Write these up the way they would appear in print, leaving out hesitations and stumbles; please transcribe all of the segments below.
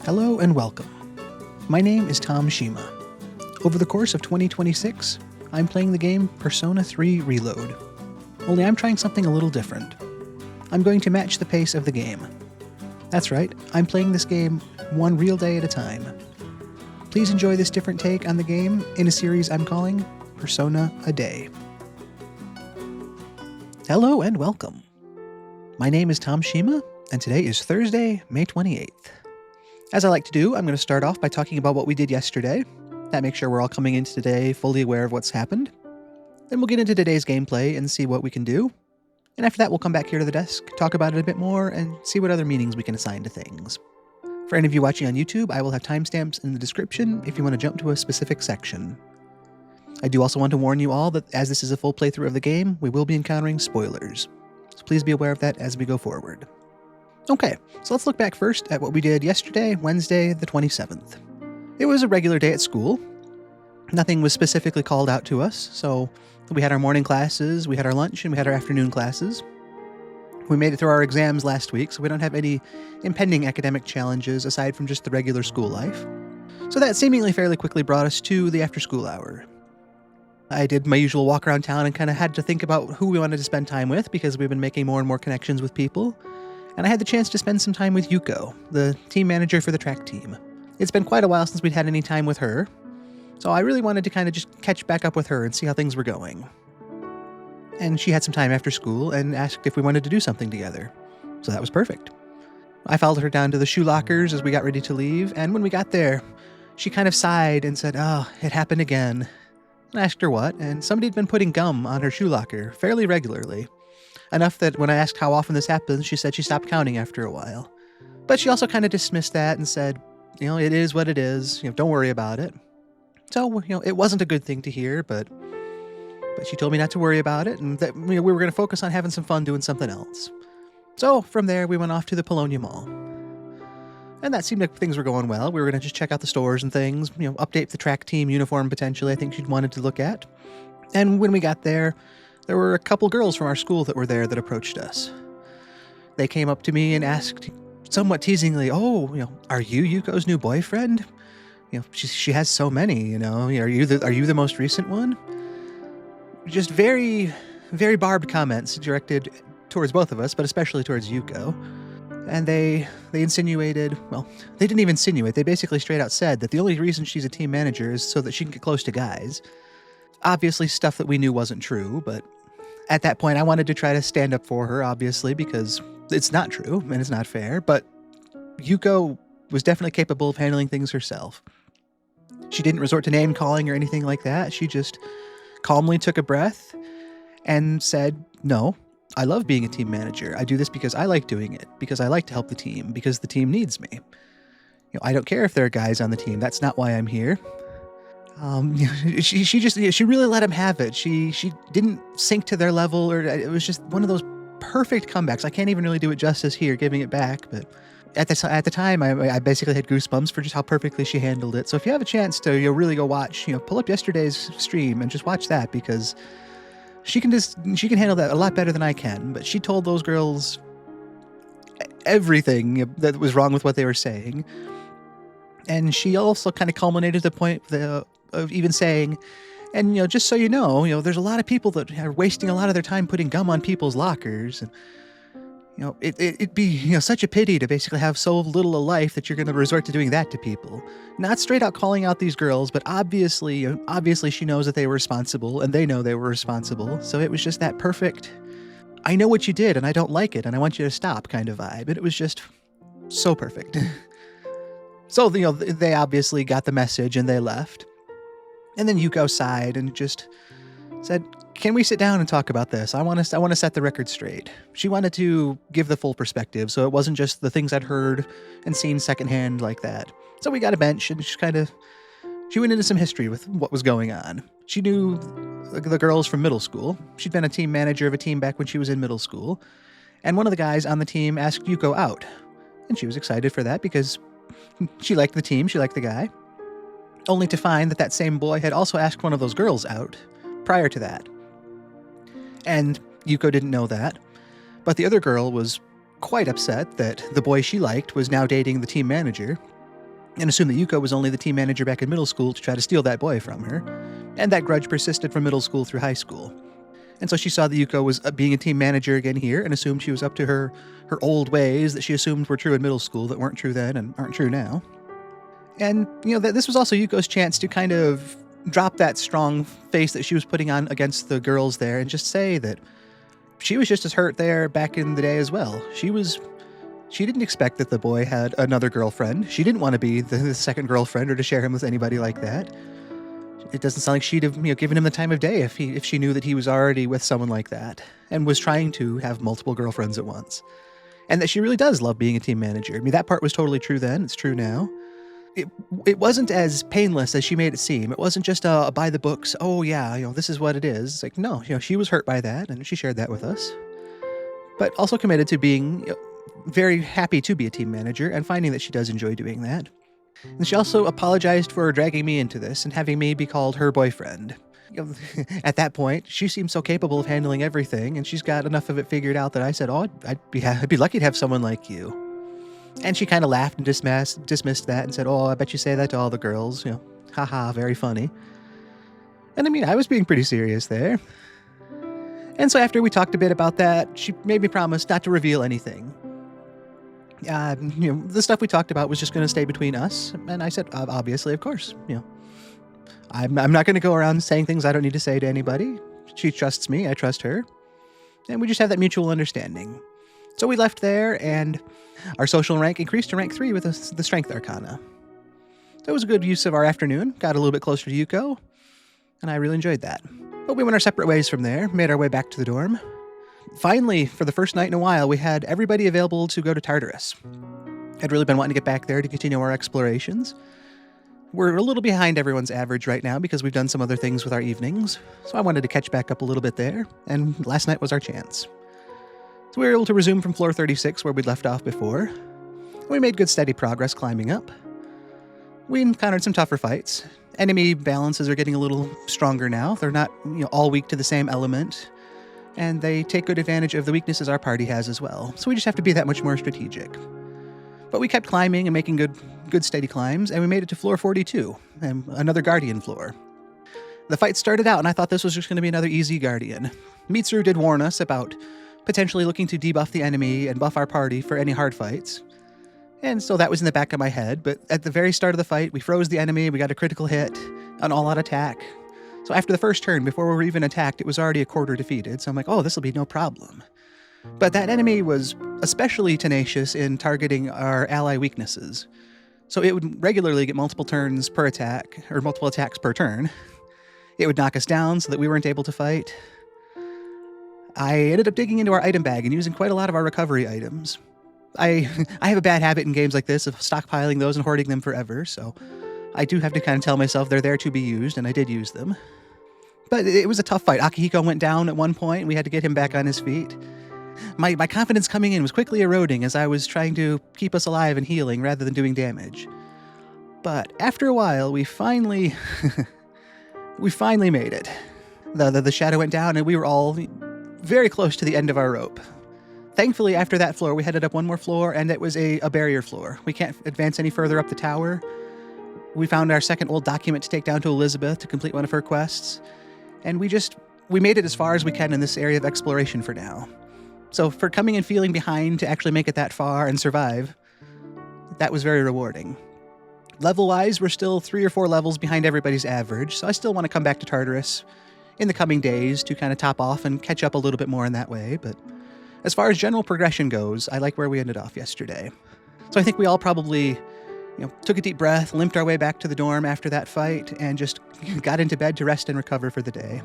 Hello and welcome. My name is Tom Shima. Over the course of 2026, I'm playing the game Persona 3 Reload. Only I'm trying something a little different. I'm going to match the pace of the game. That's right, I'm playing this game one real day at a time. Please enjoy this different take on the game in a series I'm calling Persona a Day. Hello and welcome. My name is Tom Shima, and today is Thursday, May 28th. As I like to do, I'm going to start off by talking about what we did yesterday. That makes sure we're all coming into today fully aware of what's happened. Then we'll get into today's gameplay and see what we can do. And after that, we'll come back here to the desk, talk about it a bit more, and see what other meanings we can assign to things. For any of you watching on YouTube, I will have timestamps in the description if you want to jump to a specific section. I do also want to warn you all that as this is a full playthrough of the game, we will be encountering spoilers. So please be aware of that as we go forward. Okay, so let's look back first at what we did yesterday, Wednesday, the 27th. It was a regular day at school. Nothing was specifically called out to us, so we had our morning classes, we had our lunch, and we had our afternoon classes. We made it through our exams last week, so we don't have any impending academic challenges aside from just the regular school life. So that seemingly fairly quickly brought us to the after-school hour. I did my usual walk around town and kind of had to think about who we wanted to spend time with because we've been making more and more connections with people. And I had the chance to spend some time with Yuko, the team manager for the track team. It's been quite a while since we'd had any time with her, so I really wanted to kind of just catch back up with her and see how things were going. And she had some time after school and asked if we wanted to do something together, so that was perfect. I followed her down to the shoe lockers as we got ready to leave, and when we got there, she kind of sighed and said, "Oh, it happened again." I asked her what, and somebody had been putting gum on her shoe locker fairly regularly. Enough that when I asked how often this happens, she said she stopped counting after a while. But she also kind of dismissed that and said, it is what it is, don't worry about it. So, it wasn't a good thing to hear, but she told me not to worry about it and that we were going to focus on having some fun doing something else. So from there, we went off to the Paulownia Mall. And that seemed like things were going well. We were going to just check out the stores and things, update the track team uniform potentially, I think she'd wanted to look at. And when we got there were a couple girls from our school that were there that approached us. They came up to me and asked, somewhat teasingly, are you Yuko's new boyfriend? She has so many, are you the most recent one? Just very, very barbed comments directed towards both of us, but especially towards Yuko. And they insinuated, they didn't even insinuate, they basically straight out said that the only reason she's a team manager is so that she can get close to guys. Obviously stuff that we knew wasn't true, but at that point I wanted to try to stand up for her, obviously, because it's not true and it's not fair, but Yuko was definitely capable of handling things herself. She didn't resort to name calling or anything like that. She just calmly took a breath and said, "No, I love being a team manager. I do this because I like doing it, because I like to help the team, because the team needs me. I don't care if there are guys on the team. That's not why I'm here." She really let him have it. She didn't sink to their level, or it was just one of those perfect comebacks. I can't even really do it justice here, giving it back, but at the time, I basically had goosebumps for just how perfectly she handled it. So if you have a chance to really go watch, pull up yesterday's stream and just watch that, because she can handle that a lot better than I can. But she told those girls everything that was wrong with what they were saying. And she also kind of culminated to the point of even saying, and just so you know, there's a lot of people that are wasting a lot of their time putting gum on people's lockers, and it'd be such a pity to basically have so little a life that you're going to resort to doing that to people. Not straight out calling out these girls, but obviously she knows that they were responsible, and they know they were responsible. So it was just that perfect, I know what you did, and I don't like it, and I want you to stop kind of vibe. And it was just so perfect. So, they obviously got the message and they left. And then Yuko sighed and just said, "Can we sit down and talk about this? I want to set the record straight." She wanted to give the full perspective, so it wasn't just the things I'd heard and seen secondhand like that. So we got a bench and she went into some history with what was going on. She knew the girls from middle school. She'd been a team manager of a team back when she was in middle school. And one of the guys on the team asked Yuko out. And she was excited for that because she liked the team, she liked the guy. Only to find that same boy had also asked one of those girls out prior to that. And Yuko didn't know that, but the other girl was quite upset that the boy she liked was now dating the team manager, and assumed that Yuko was only the team manager back in middle school to try to steal that boy from her. And that grudge persisted from middle school through high school. And so she saw that Yuko was being a team manager again here and assumed she was up to her old ways that she assumed were true in middle school that weren't true then and aren't true now. And, this was also Yuko's chance to kind of drop that strong face that she was putting on against the girls there and just say that she was just as hurt there back in the day as well. She didn't expect that the boy had another girlfriend. She didn't want to be the second girlfriend or to share him with anybody like that. It doesn't sound like she'd have given him the time of day if she knew that he was already with someone like that and was trying to have multiple girlfriends at once. And that she really does love being a team manager. That part was totally true then. It's true now. It wasn't as painless as she made it seem. It wasn't just a by the books, oh yeah, this is what it is. It's like, no, she was hurt by that and she shared that with us. But also committed to being very happy to be a team manager and finding that she does enjoy doing that. And she also apologized for dragging me into this and having me be called her boyfriend. At that point, she seemed so capable of handling everything, and she's got enough of it figured out that I said, oh, I'd be lucky to have someone like you. And she kind of laughed and dismissed that and said, oh, I bet you say that to all the girls. Haha, very funny. And I was being pretty serious there. And so after we talked a bit about that, she made me promise not to reveal anything. The stuff we talked about was just going to stay between us. And I said, obviously, of course, I'm not going to go around saying things I don't need to say to anybody. She trusts me. I trust her. And we just have that mutual understanding. So we left there, and our social rank increased to rank 3 with the Strength Arcana. That was a good use of our afternoon. Got a little bit closer to Yuko, and I really enjoyed that. But we went our separate ways from there, made our way back to the dorm. Finally, for the first night in a while, we had everybody available to go to Tartarus. I'd really been wanting to get back there to continue our explorations. We're a little behind everyone's average right now because we've done some other things with our evenings, so I wanted to catch back up a little bit there, and last night was our chance. So we were able to resume from floor 36 where we'd left off before. We made good steady progress climbing up. We encountered some tougher fights. Enemy balances are getting a little stronger now. They're not all weak to the same element, and they take good advantage of the weaknesses our party has as well. So we just have to be that much more strategic. But we kept climbing and making good steady climbs, and we made it to floor 42, and another Guardian floor. The fight started out, and I thought this was just going to be another easy Guardian. Mitsuru did warn us about potentially looking to debuff the enemy and buff our party for any hard fights. And so that was in the back of my head, but at the very start of the fight, we froze the enemy, we got a critical hit, an all-out attack. So after the first turn, before we were even attacked, it was already a quarter defeated, so I'm like, oh, this will be no problem. But that enemy was especially tenacious in targeting our ally weaknesses. So it would regularly get multiple turns per attack, or multiple attacks per turn. It would knock us down so that we weren't able to fight. I ended up digging into our item bag and using quite a lot of our recovery items. I have a bad habit in games like this of stockpiling those and hoarding them forever, so I do have to kind of tell myself they're there to be used, and I did use them. But it was a tough fight. Akihiko went down at one point, and we had to get him back on his feet. My confidence coming in was quickly eroding as I was trying to keep us alive and healing rather than doing damage. But after a while, we finally made it. The shadow went down, and we were all very close to the end of our rope. Thankfully, after that floor, we headed up one more floor, and it was a barrier floor. We can't advance any further up the tower. We found our second old document to take down to Elizabeth to complete one of her quests, and we made it as far as we can in this area of exploration for now. So for coming and feeling behind to actually make it that far and survive, that was very rewarding. Level-wise, we're still 3 or 4 levels behind everybody's average, so I still want to come back to Tartarus in the coming days to kind of top off and catch up a little bit more in that way, but as far as general progression goes, I like where we ended off yesterday. So I think we all probably, took a deep breath, limped our way back to the dorm after that fight, and just got into bed to rest and recover for the day.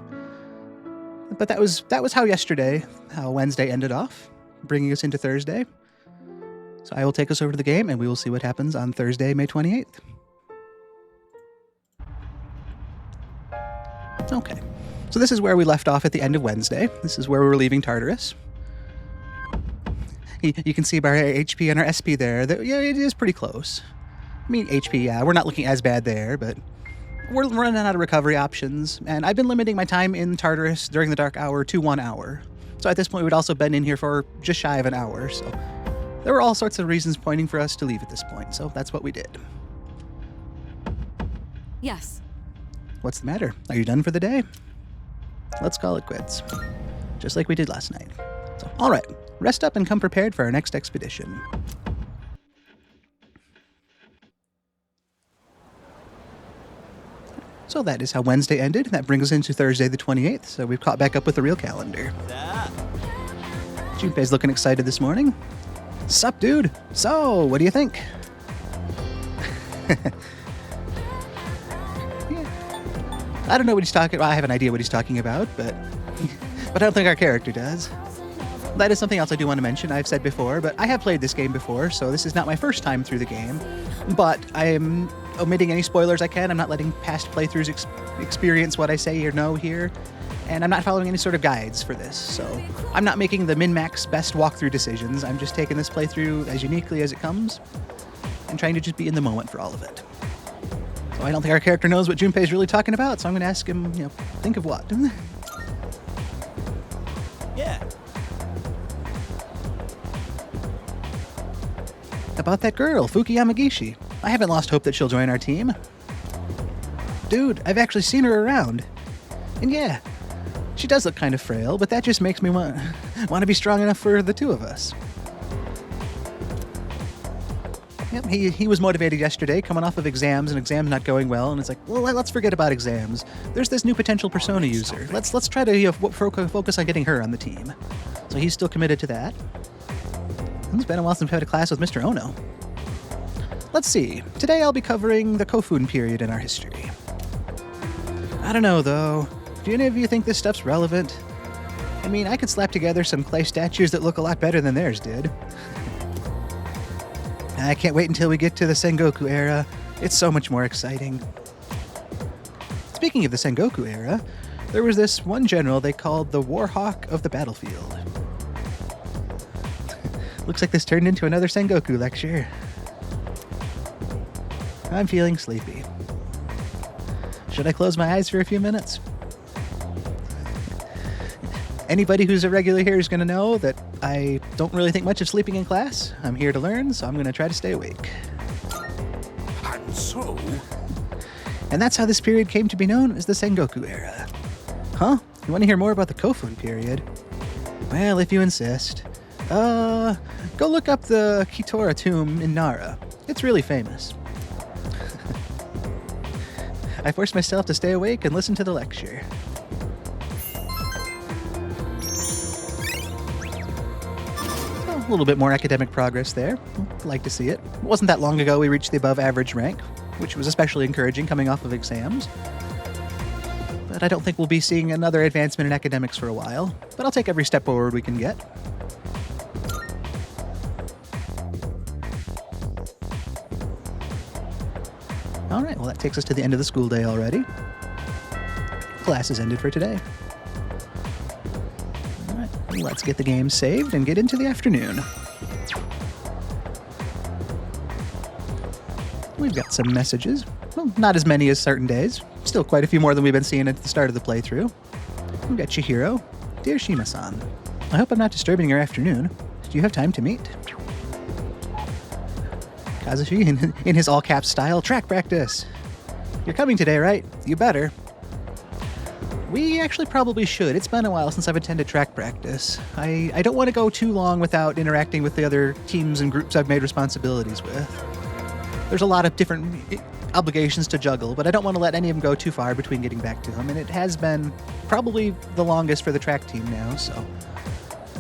But that was how Wednesday ended off, bringing us into Thursday. So I will take us over to the game, and we will see what happens on Thursday, May 28th. Okay, so this is where we left off at the end of Wednesday. This is where we were leaving Tartarus. You can see by our HP and our SP there that, it is pretty close. HP, we're not looking as bad there, but we're running out of recovery options, and I've been limiting my time in Tartarus during the dark hour to 1 hour. So at this point, we'd also been in here for just shy of an hour, so there were all sorts of reasons pointing for us to leave at this point, so that's what we did. Yes. What's the matter? Are you done for the day? Let's call it quits. Just like we did last night. So, all right, rest up and come prepared for our next expedition. So that is how Wednesday ended. That brings us into Thursday the 28th, so we've caught back up with the real calendar. Junpei's looking excited this morning. Sup, dude? So, what do you think? Yeah. I don't know what he's talking about. I have an idea what he's talking about, but I don't think our character does. That is something else I do want to mention. I've said before, but I have played this game before, so this is not my first time through the game. But I am omitting any spoilers I can. I'm not letting past playthroughs experience what I say or know here. And I'm not following any sort of guides for this, so I'm not making the min-max best walkthrough decisions. I'm just taking this playthrough as uniquely as it comes and trying to just be in the moment for all of it. So I don't think our character knows what Junpei's really talking about, so I'm going to ask him, think of what? Yeah. About that girl, Fuki Yamagishi. I haven't lost hope that she'll join our team. Dude, I've actually seen her around. And yeah, she does look kind of frail, but that just makes me want to be strong enough for the two of us. Yep, he was motivated yesterday, coming off of exams and exams not going well, and it's like, well, let's forget about exams. There's this new potential Persona user. Let's try to focus on getting her on the team. So he's still committed to that. It's been a while since we've had a class with Mr. Ono. Let's see. Today I'll be covering the Kofun period in our history. I don't know, though. Do any of you think this stuff's relevant? I mean, I could slap together some clay statues that look a lot better than theirs did. I can't wait until we get to the Sengoku era. It's so much more exciting. Speaking of the Sengoku era, there was this one general they called the Warhawk of the battlefield. Looks like this turned into another Sengoku lecture. I'm feeling sleepy. Should I close my eyes for a few minutes? Anybody who's a regular here is going to know that I don't really think much of sleeping in class. I'm here to learn, so I'm going to try to stay awake. And so? And that's how this period came to be known as the Sengoku era. Huh? You want to hear more about the Kofun period? Well, if you insist. Go look up the Kitora tomb in Nara. It's really famous. I forced myself to stay awake and listen to the lecture. A little bit more academic progress there. I'd like to see it. It wasn't that long ago we reached the above average rank, which was especially encouraging coming off of exams. But I don't think we'll be seeing another advancement in academics for a while. But I'll take every step forward we can get. All right, well, that takes us to the end of the school day already. Class is ended for today. All right, let's get the game saved and get into the afternoon. We've got some messages. Well, not as many as certain days. Still quite a few more than we've been seeing at the start of the playthrough. We've got Chihiro. Dear Shima-san, I hope I'm not disturbing your afternoon. Do you have time to meet? Kazushi, in his all-caps style, track practice. You're coming today, right? You better. We actually probably should. It's been a while since I've attended track practice. I don't want to go too long without interacting with the other teams and groups I've made responsibilities with. There's a lot of different obligations to juggle, but I don't want to let any of them go too far between getting back to them, and it has been probably the longest for the track team now, so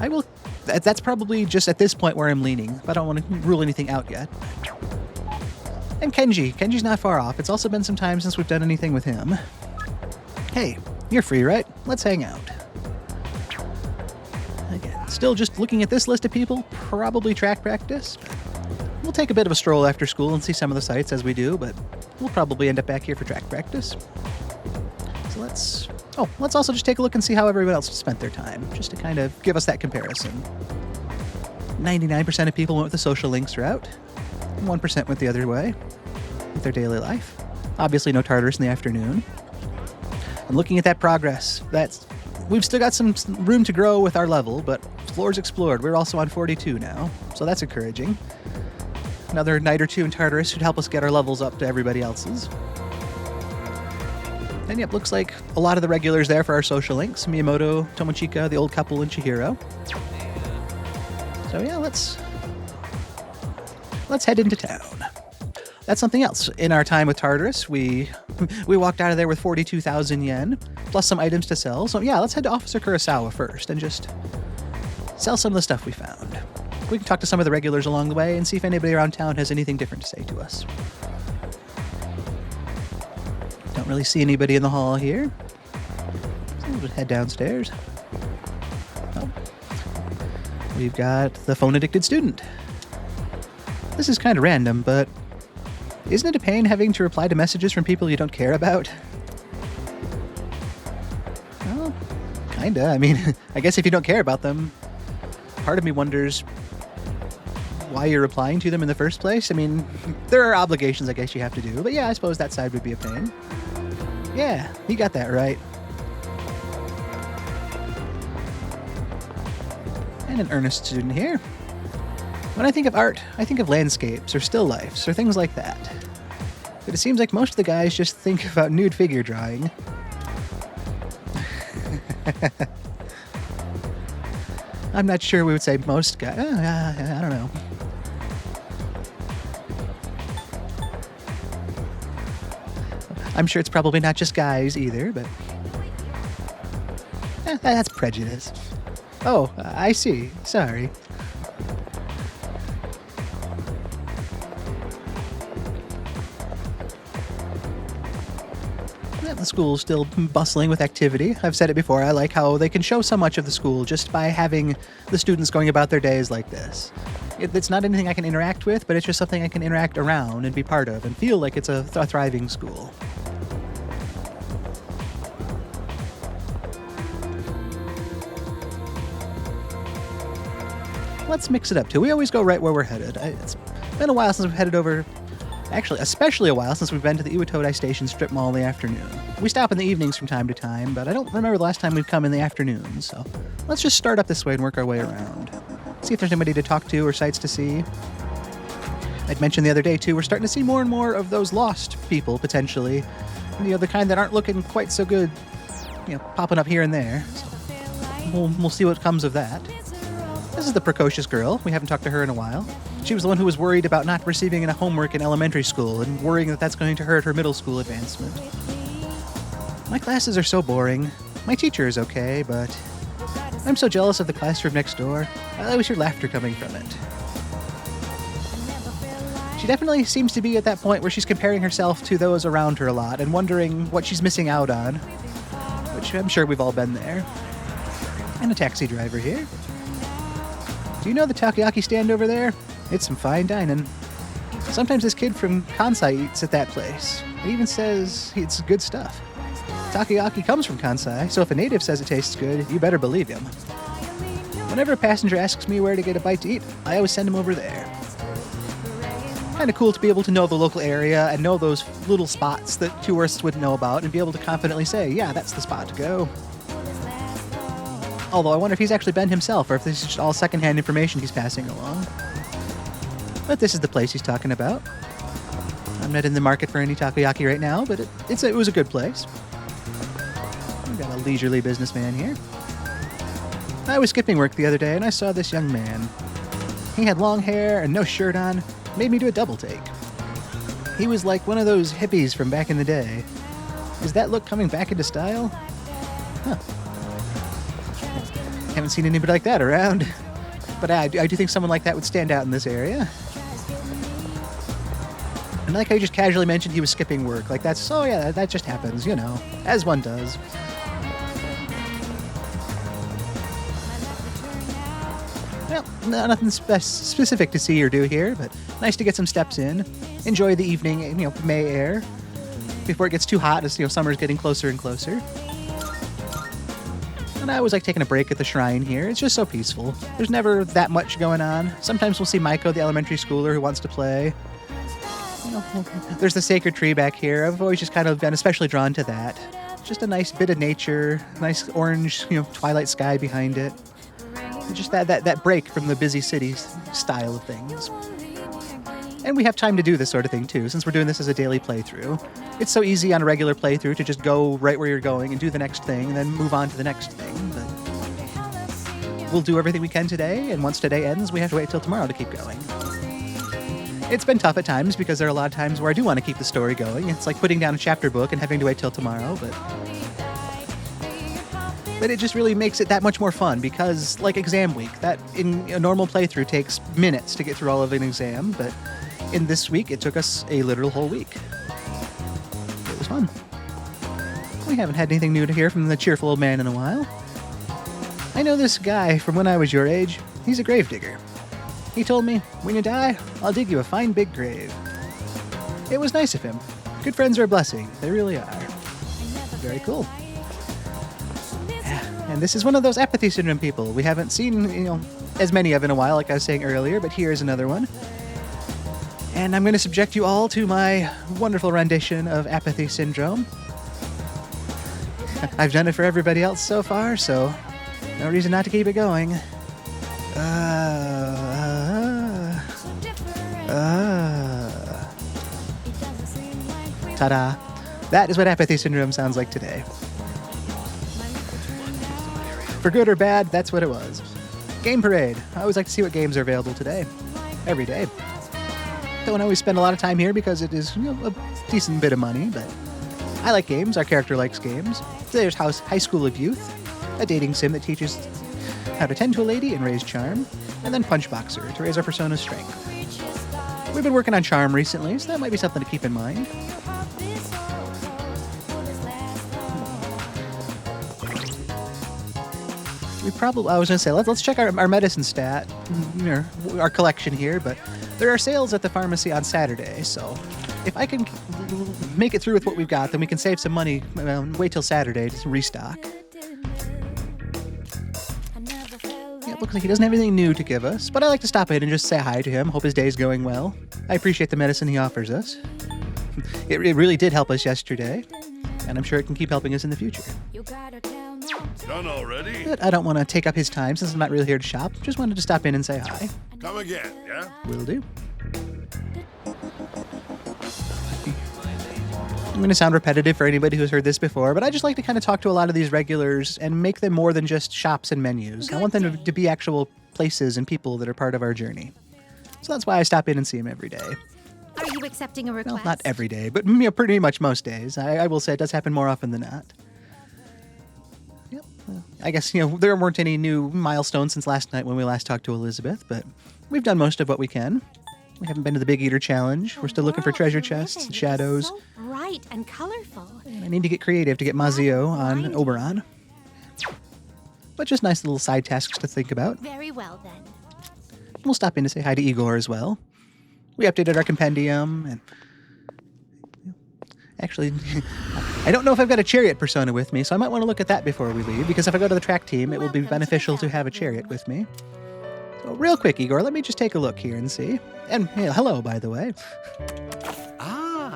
I will... That's probably just at this point where I'm leaning, but I don't want to rule anything out yet. And Kenji's not far off. It's also been some time since we've done anything with him. Hey, you're free, right? Let's hang out. Again, still just looking at this list of people, probably track practice. We'll take a bit of a stroll after school and see some of the sights as we do, but we'll probably end up back here for track practice. So let's also just take a look and see how everyone else spent their time, just to kind of give us that comparison. 99% of people went with the social links route. 1% went the other way with their daily life. Obviously no Tartarus in the afternoon. And looking at that progress, we've still got some room to grow with our level, but floors explored. We're also on 42 now, so that's encouraging. Another night or two in Tartarus should help us get our levels up to everybody else's. And yep, looks like a lot of the regulars there for our social links. Miyamoto, Tomochika, the old couple, and Chihiro. So yeah, let's head into town. That's something else. In our time with Tartarus, we walked out of there with 42,000 yen, plus some items to sell. So yeah, let's head to Officer Kurosawa first and just sell some of the stuff we found. We can talk to some of the regulars along the way and see if anybody around town has anything different to say to us. Don't really see anybody in the hall here. So we'll just head downstairs. Oh. We've got the phone-addicted student. This is kind of random, but isn't it a pain having to reply to messages from people you don't care about? Well, kinda. I mean, I guess if you don't care about them, part of me wonders why you're replying to them in the first place. I mean, there are obligations I guess you have to do, but yeah, I suppose that side would be a pain. Yeah, you got that right. And an earnest student here. When I think of art, I think of landscapes or still lifes or things like that. But it seems like most of the guys just think about nude figure drawing. I'm not sure we would say most guys. I don't know. I'm sure it's probably not just guys either, but that's prejudice. Oh, I see. Sorry. Yeah, the school's still bustling with activity. I've said it before, I like how they can show so much of the school just by having the students going about their days like this. It's not anything I can interact with, but it's just something I can interact around and be part of and feel like it's a thriving school. Let's mix it up too. We always go right where we're headed. It's been a while since we've headed over. Actually, especially a while since we've been to the Iwatodai Station strip mall in the afternoon. We stop in the evenings from time to time, but I don't remember the last time we've come in the afternoon, so let's just start up this way and work our way around. See if there's anybody to talk to or sights to see. I'd mentioned the other day too, we're starting to see more and more of those lost people, potentially. You know, the kind that aren't looking quite so good, you know, popping up here and there. So we'll see what comes of that. This is the precocious girl. We haven't talked to her in a while. She was the one who was worried about not receiving enough homework in elementary school and worrying that that's going to hurt her middle school advancement. My classes are so boring. My teacher is okay, but I'm so jealous of the classroom next door. I always hear laughter coming from it. She definitely seems to be at that point where she's comparing herself to those around her a lot and wondering what she's missing out on, which I'm sure we've all been there. And a taxi driver here. Do you know the takoyaki stand over there? It's some fine dining. Sometimes this kid from Kansai eats at that place. It even says it's good stuff. Takoyaki comes from Kansai, so if a native says it tastes good, you better believe him. Whenever a passenger asks me where to get a bite to eat, I always send him over there. Kind of cool to be able to know the local area and know those little spots that tourists wouldn't know about and be able to confidently say, yeah, that's the spot to go. Although I wonder if he's actually been himself or if this is just all secondhand information he's passing along. But this is the place he's talking about. I'm not in the market for any takoyaki right now, but it was a good place. We've got a leisurely businessman here. I was skipping work the other day and I saw this young man. He had long hair and no shirt on. Made me do a double take. He was like one of those hippies from back in the day. Is that look coming back into style? Huh. Haven't seen anybody like that around. But I do think someone like that would stand out in this area. And like how you just casually mentioned he was skipping work. Like that's, oh yeah, that just happens, you know, as one does. Well, nothing specific to see or do here, but nice to get some steps in. Enjoy the evening, you know, May air before it gets too hot as, you know, summer's getting closer and closer. And I always like taking a break at the shrine here. It's just so peaceful. There's never that much going on. Sometimes we'll see Maiko, the elementary schooler who wants to play. You know, there's the sacred tree back here. I've always just kind of been especially drawn to that. Just a nice bit of nature, nice orange, you know, twilight sky behind it. Just that break from the busy city style of things. And we have time to do this sort of thing too, since we're doing this as a daily playthrough. It's so easy on a regular playthrough to just go right where you're going and do the next thing and then move on to the next thing. But we'll do everything we can today, and once today ends, we have to wait till tomorrow to keep going. It's been tough at times because there are a lot of times where I do want to keep the story going. It's like putting down a chapter book and having to wait till tomorrow, but it just really makes it that much more fun because, like exam week, that in a normal playthrough takes minutes to get through all of an exam, but in this week it took us a literal whole week. It was fun. We haven't had anything new to hear from the cheerful old man in a while. I know this guy from when I was your age. He's a gravedigger. He told me, when you die, I'll dig you a fine big grave. It was nice of him. Good friends are a blessing. They really are. Very cool. And this is one of those apathy syndrome people we haven't seen, as many of in a while, like I was saying earlier, but here's another one. And I'm going to subject you all to my wonderful rendition of apathy syndrome. I've done it for everybody else so far, so no reason not to keep it going. Ta-da. That is what apathy syndrome sounds like today. For good or bad, that's what it was. Game Parade. I always like to see what games are available today. Every day. Don't always spend a lot of time here because it is a decent bit of money, but I like games. Our character likes games. There's High School of Youth, a dating sim that teaches how to tend to a lady and raise charm, and then Punch Boxer to raise our persona's strength. We've been working on charm recently, so that might be something to keep in mind. I was going to say, let's check our medicine stat, our collection here, but there are sales at the pharmacy on Saturday, so if I can make it through with what we've got, then we can save some money, wait till Saturday to restock. Yeah, it looks like he doesn't have anything new to give us, but I like to stop in and just say hi to him, hope his day's going well. I appreciate the medicine he offers us. It really did help us yesterday, and I'm sure it can keep helping us in the future. Done already? But I don't want to take up his time since I'm not really here to shop. Just wanted to stop in and say hi. Come again, yeah? Will do. I'm going to sound repetitive for anybody who's heard this before, but I just like to kind of talk to a lot of these regulars and make them more than just shops and menus. I want them to be actual places and people that are part of our journey. So that's why I stop in and see them every day. Are you accepting a request? Well, not every day, but pretty much most days. I will say it does happen more often than not. Yep. I guess, there weren't any new milestones since last night when we last talked to Elizabeth, but we've done most of what we can. We haven't been to the Big Eater Challenge. We're still looking for treasure chests and shadows. So bright and colorful. And I need to get creative to get Mazio on Oberon. But just nice little side tasks to think about. Very well, then. We'll stop in to say hi to Igor as well. We updated our compendium, and actually, I don't know if I've got a chariot persona with me, so I might want to look at that before we leave, because if I go to the track team, it will be beneficial to have a chariot with me. So real quick, Igor, let me just take a look here and see. And hello, by the way.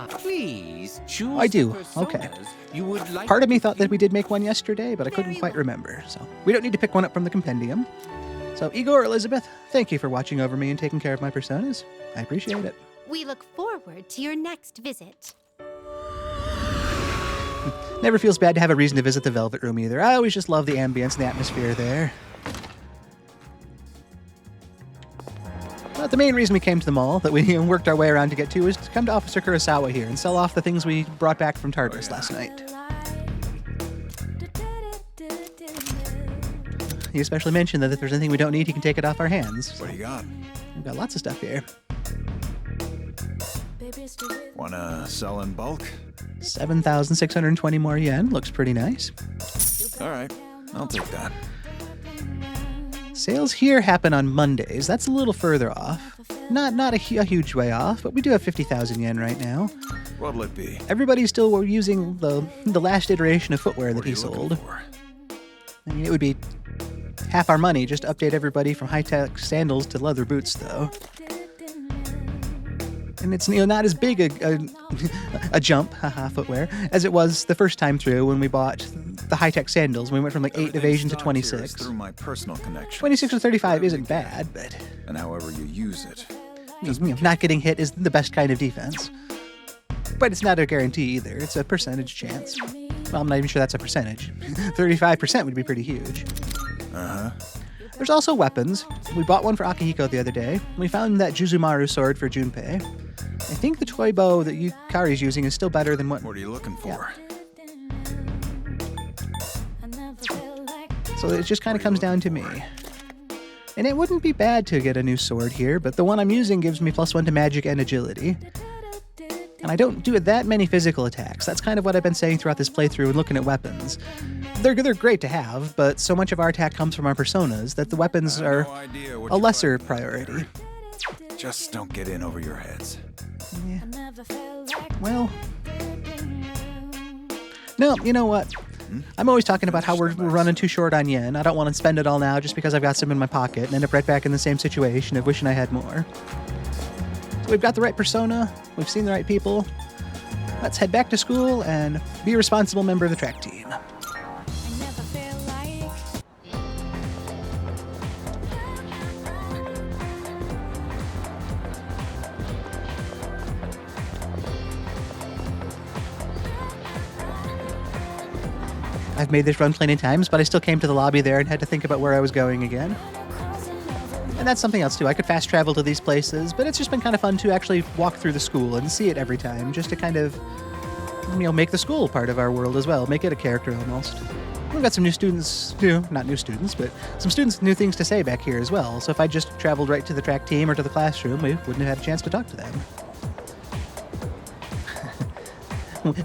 Please choose. I do. the personas Okay. You would like Part of me to thought that we did make one yesterday, but I couldn't quite remember, so we don't need to pick one up from the compendium. So Igor, Elizabeth, thank you for watching over me and taking care of my personas. I appreciate it. We look forward to your next visit. Never feels bad to have a reason to visit the Velvet Room either. I always just love the ambience and the atmosphere there. But the main reason we came to the mall, that we worked our way around to get to, is to come to Officer Kurosawa here and sell off the things we brought back from Tartarus last night. He especially mentioned that if there's anything we don't need, he can take it off our hands. What do you got? We've got lots of stuff here. Wanna sell in bulk? 7,620 more yen. Looks pretty nice. All right, I'll take that. Sales here happen on Mondays. That's a little further off. Not a huge way off, but we do have 50,000 yen right now. What'll it be? Everybody's still using the last iteration of footwear that What are he you looking sold. for? I mean, it would be half our money just to update everybody from high-tech sandals to leather boots, though. And it's not as big a jump, footwear, as it was the first time through when we bought the high-tech sandals. We went from like 8 evasion to Everything's stocked here is 26. Through my personal connection. 26 to 35 isn't bad, but And however you use it. Not getting hit is the best kind of defense. But it's not a guarantee either. It's a percentage chance. Well, I'm not even sure that's a percentage. 35% would be pretty huge. Uh-huh. There's also weapons. We bought one for Akihiko the other day. We found that Juzumaru sword for Junpei. I think the toy bow that Yukari's using is still better than what... What are you looking for? So it just kind of comes down to me. And it wouldn't be bad to get a new sword here, but the one I'm using gives me +1 to magic and agility. And I don't do that many physical attacks. That's kind of what I've been saying throughout this playthrough and looking at weapons. They're great to have, but so much of our attack comes from our personas that the weapons are a lesser priority. Just don't get in over your heads. Yeah. Well... No, you know what? I'm always talking about how we're running too short on yen. I don't want to spend it all now just because I've got some in my pocket and end up right back in the same situation of wishing I had more. So we've got the right persona, we've seen the right people. Let's head back to school and be a responsible member of the track team. I've made this run plenty of times, but I still came to the lobby there and had to think about where I was going again. And that's something else too. I could fast travel to these places, but it's just been kind of fun to actually walk through the school and see it every time, just to kind of, make the school part of our world as well, make it a character almost. We've got some new students, not new students, but some students with new things to say back here as well. So if I just traveled right to the track team or to the classroom, we wouldn't have had a chance to talk to them.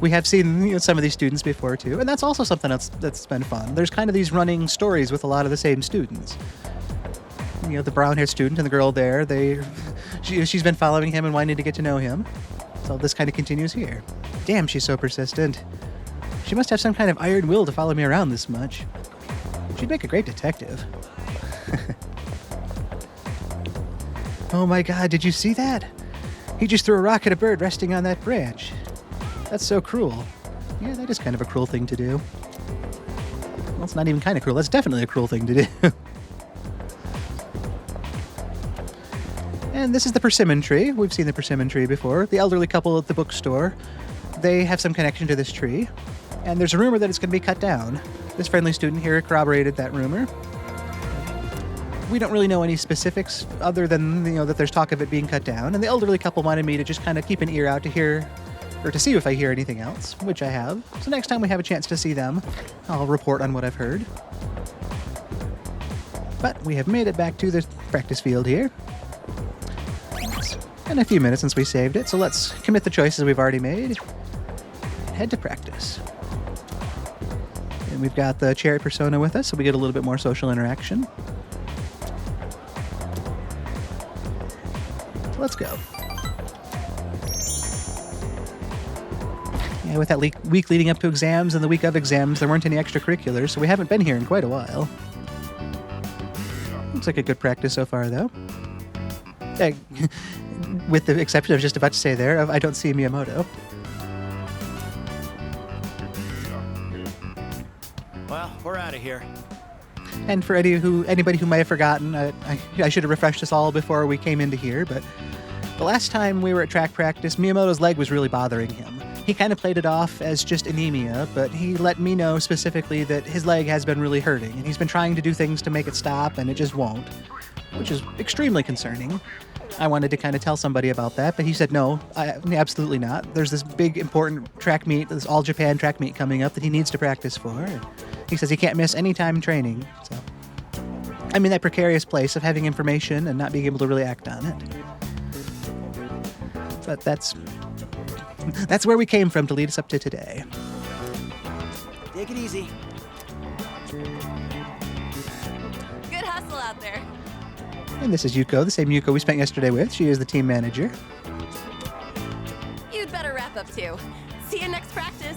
We have seen some of these students before too, and that's also something that's been fun. There's kind of these running stories with a lot of the same students. The brown-haired student and the girl there, she's been following him and wanting to get to know him. So this kind of continues here. Damn, she's so persistent. She must have some kind of iron will to follow me around this much. She'd make a great detective. Oh my god, did you see that? He just threw a rock at a bird resting on that branch. That's so cruel. Yeah, that is kind of a cruel thing to do. Well, it's not even kind of cruel. That's definitely a cruel thing to do. And this is the persimmon tree. We've seen the persimmon tree before. The elderly couple at the bookstore, they have some connection to this tree. And there's a rumor that it's going to be cut down. This friendly student here corroborated that rumor. We don't really know any specifics other than, that there's talk of it being cut down. And the elderly couple wanted me to just kind of keep an ear out to hear, or to see if I hear anything else, which I have. So next time we have a chance to see them, I'll report on what I've heard. But we have made it back to the practice field here. It's been a few minutes since we saved it, so let's commit the choices we've already made and head to practice. And we've got the cherry persona with us, so we get a little bit more social interaction. So let's go. Yeah, with that week leading up to exams and the week of exams, there weren't any extracurriculars, so we haven't been here in quite a while. Looks like a good practice so far, though. With the exception of just about to say there, I don't see Miyamoto. Well, we're out of here. And for anybody who might have forgotten, I should have refreshed us all before we came into here, but the last time we were at track practice, Miyamoto's leg was really bothering him. He kind of played it off as just anemia, but he let me know specifically that his leg has been really hurting, and he's been trying to do things to make it stop, and it just won't, which is extremely concerning. I wanted to kind of tell somebody about that, but he said, no, absolutely not. There's this big, important track meet, this all-Japan track meet coming up that he needs to practice for. And he says he can't miss any time training. So, I'm in that precarious place of having information and not being able to really act on it. But that's where we came from to lead us up to today. Take it easy. Good hustle out there. And this is Yuko, the same Yuko we spent yesterday with. She is the team manager. You'd better wrap up too. See you next practice.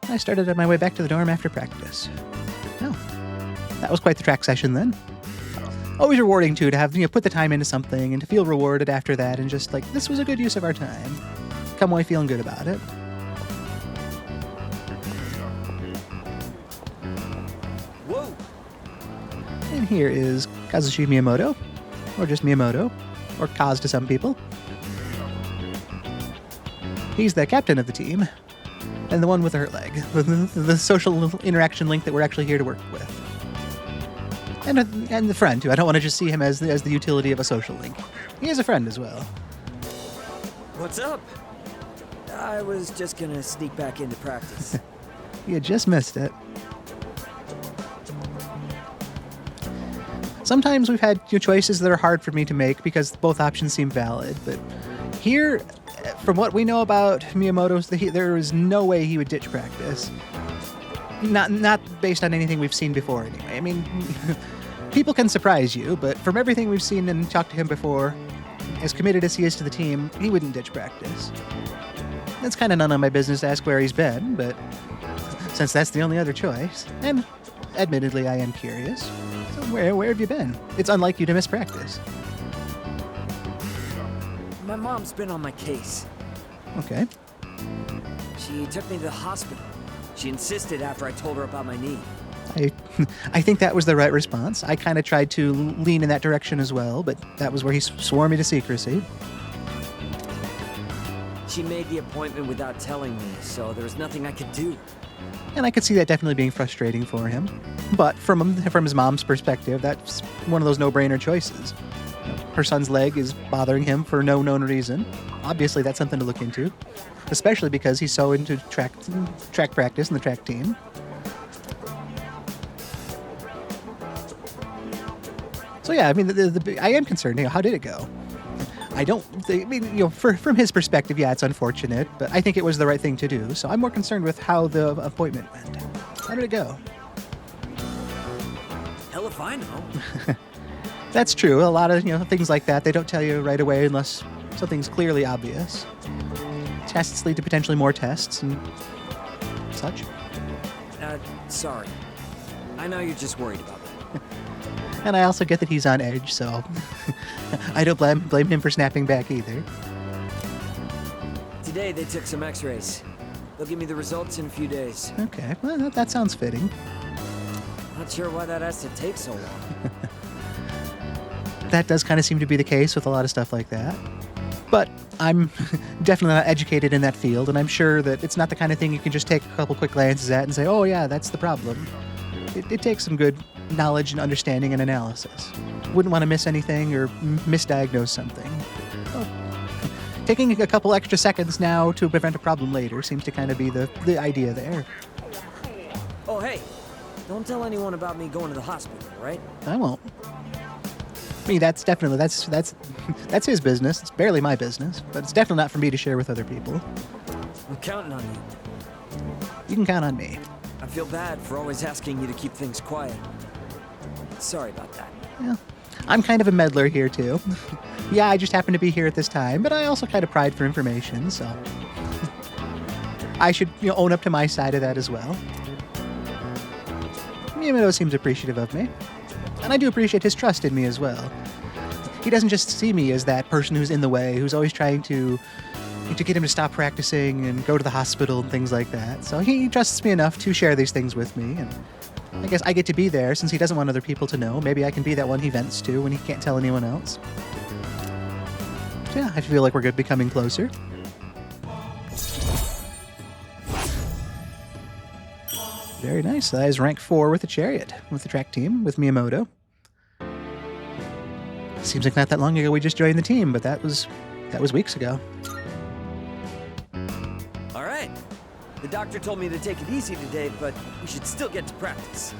I started on my way back to the dorm after practice. Oh, that was quite the track session then. Always rewarding too to have put the time into something and to feel rewarded after that, and just like, this was a good use of our time. Come away feeling good about it. Whoa! here is Kazushi Miyamoto, or just Miyamoto, or Kaz to some people. He's the captain of the team, and the one with the hurt leg, the social interaction link that we're actually here to work with. And the friend, too. I don't want to just see him as the utility of a social link. He is a friend as well. What's up? I was just gonna sneak back into practice. You just missed it. Sometimes we've had choices that are hard for me to make because both options seem valid, but here, from what we know about Miyamoto's, there is no way he would ditch practice. Not based on anything we've seen before, anyway. I mean, people can surprise you, but from everything we've seen and talked to him before, as committed as he is to the team, he wouldn't ditch practice. It's kind of none of my business to ask where he's been, but since that's the only other choice, and admittedly I am curious, so where have you been? It's unlike you to miss practice. My mom's been on my case. Okay. She took me to the hospital. She insisted after I told her about my knee. I think that was the right response. I kind of tried to lean in that direction as well, but that was where he swore me to secrecy. She made the appointment without telling me, so there was nothing I could do. And I could see that definitely being frustrating for him. But from his mom's perspective, that's one of those no-brainer choices. Her son's leg is bothering him for no known reason. Obviously, that's something to look into, especially because he's so into track practice and the track team. So yeah, I mean, I am concerned. How did it go? From his perspective, yeah, it's unfortunate, but I think it was the right thing to do. So I'm more concerned with how the appointment went. How did it go? Hell if I know. That's true. A lot of things like that, they don't tell you right away unless something's clearly obvious. Tests lead to potentially more tests and such. Sorry. I know you're just worried about me. And I also get that he's on edge, so I don't blame him for snapping back either. Today they took some x-rays. They'll give me the results in a few days. Okay, well, that sounds fitting. Not sure why that has to take so long. That does kind of seem to be the case with a lot of stuff like that. But I'm definitely not educated in that field, and I'm sure that it's not the kind of thing you can just take a couple quick glances at and say, oh yeah, that's the problem. It takes some good knowledge and understanding and analysis. Wouldn't want to miss anything or misdiagnose something. So, taking a couple extra seconds now to prevent a problem later seems to kind of be the idea there. Oh hey, don't tell anyone about me going to the hospital, right? I won't. I mean, that's his business. It's barely my business, but it's definitely not for me to share with other people. I'm counting on you. You can count on me. I feel bad for always asking you to keep things quiet. Sorry about that. Yeah, I'm kind of a meddler here too. Yeah, I just happen to be here at this time, but I also kind of pride for information, so I should own up to my side of that as well. Miyamoto seems appreciative of me, and I do appreciate his trust in me as well. He doesn't just see me as that person who's in the way, who's always trying to get him to stop practicing and go to the hospital and things like that. So he trusts me enough to share these things with me, and I guess I get to be there since he doesn't want other people to know. Maybe I can be that one he vents to when he can't tell anyone else. So yeah, I feel like we're becoming closer. Very nice. That is rank 4 with the chariot, with the track team, with Miyamoto. Seems like not that long ago we just joined the team, but that was weeks ago. All right. The doctor told me to take it easy today, but we should still get to practice.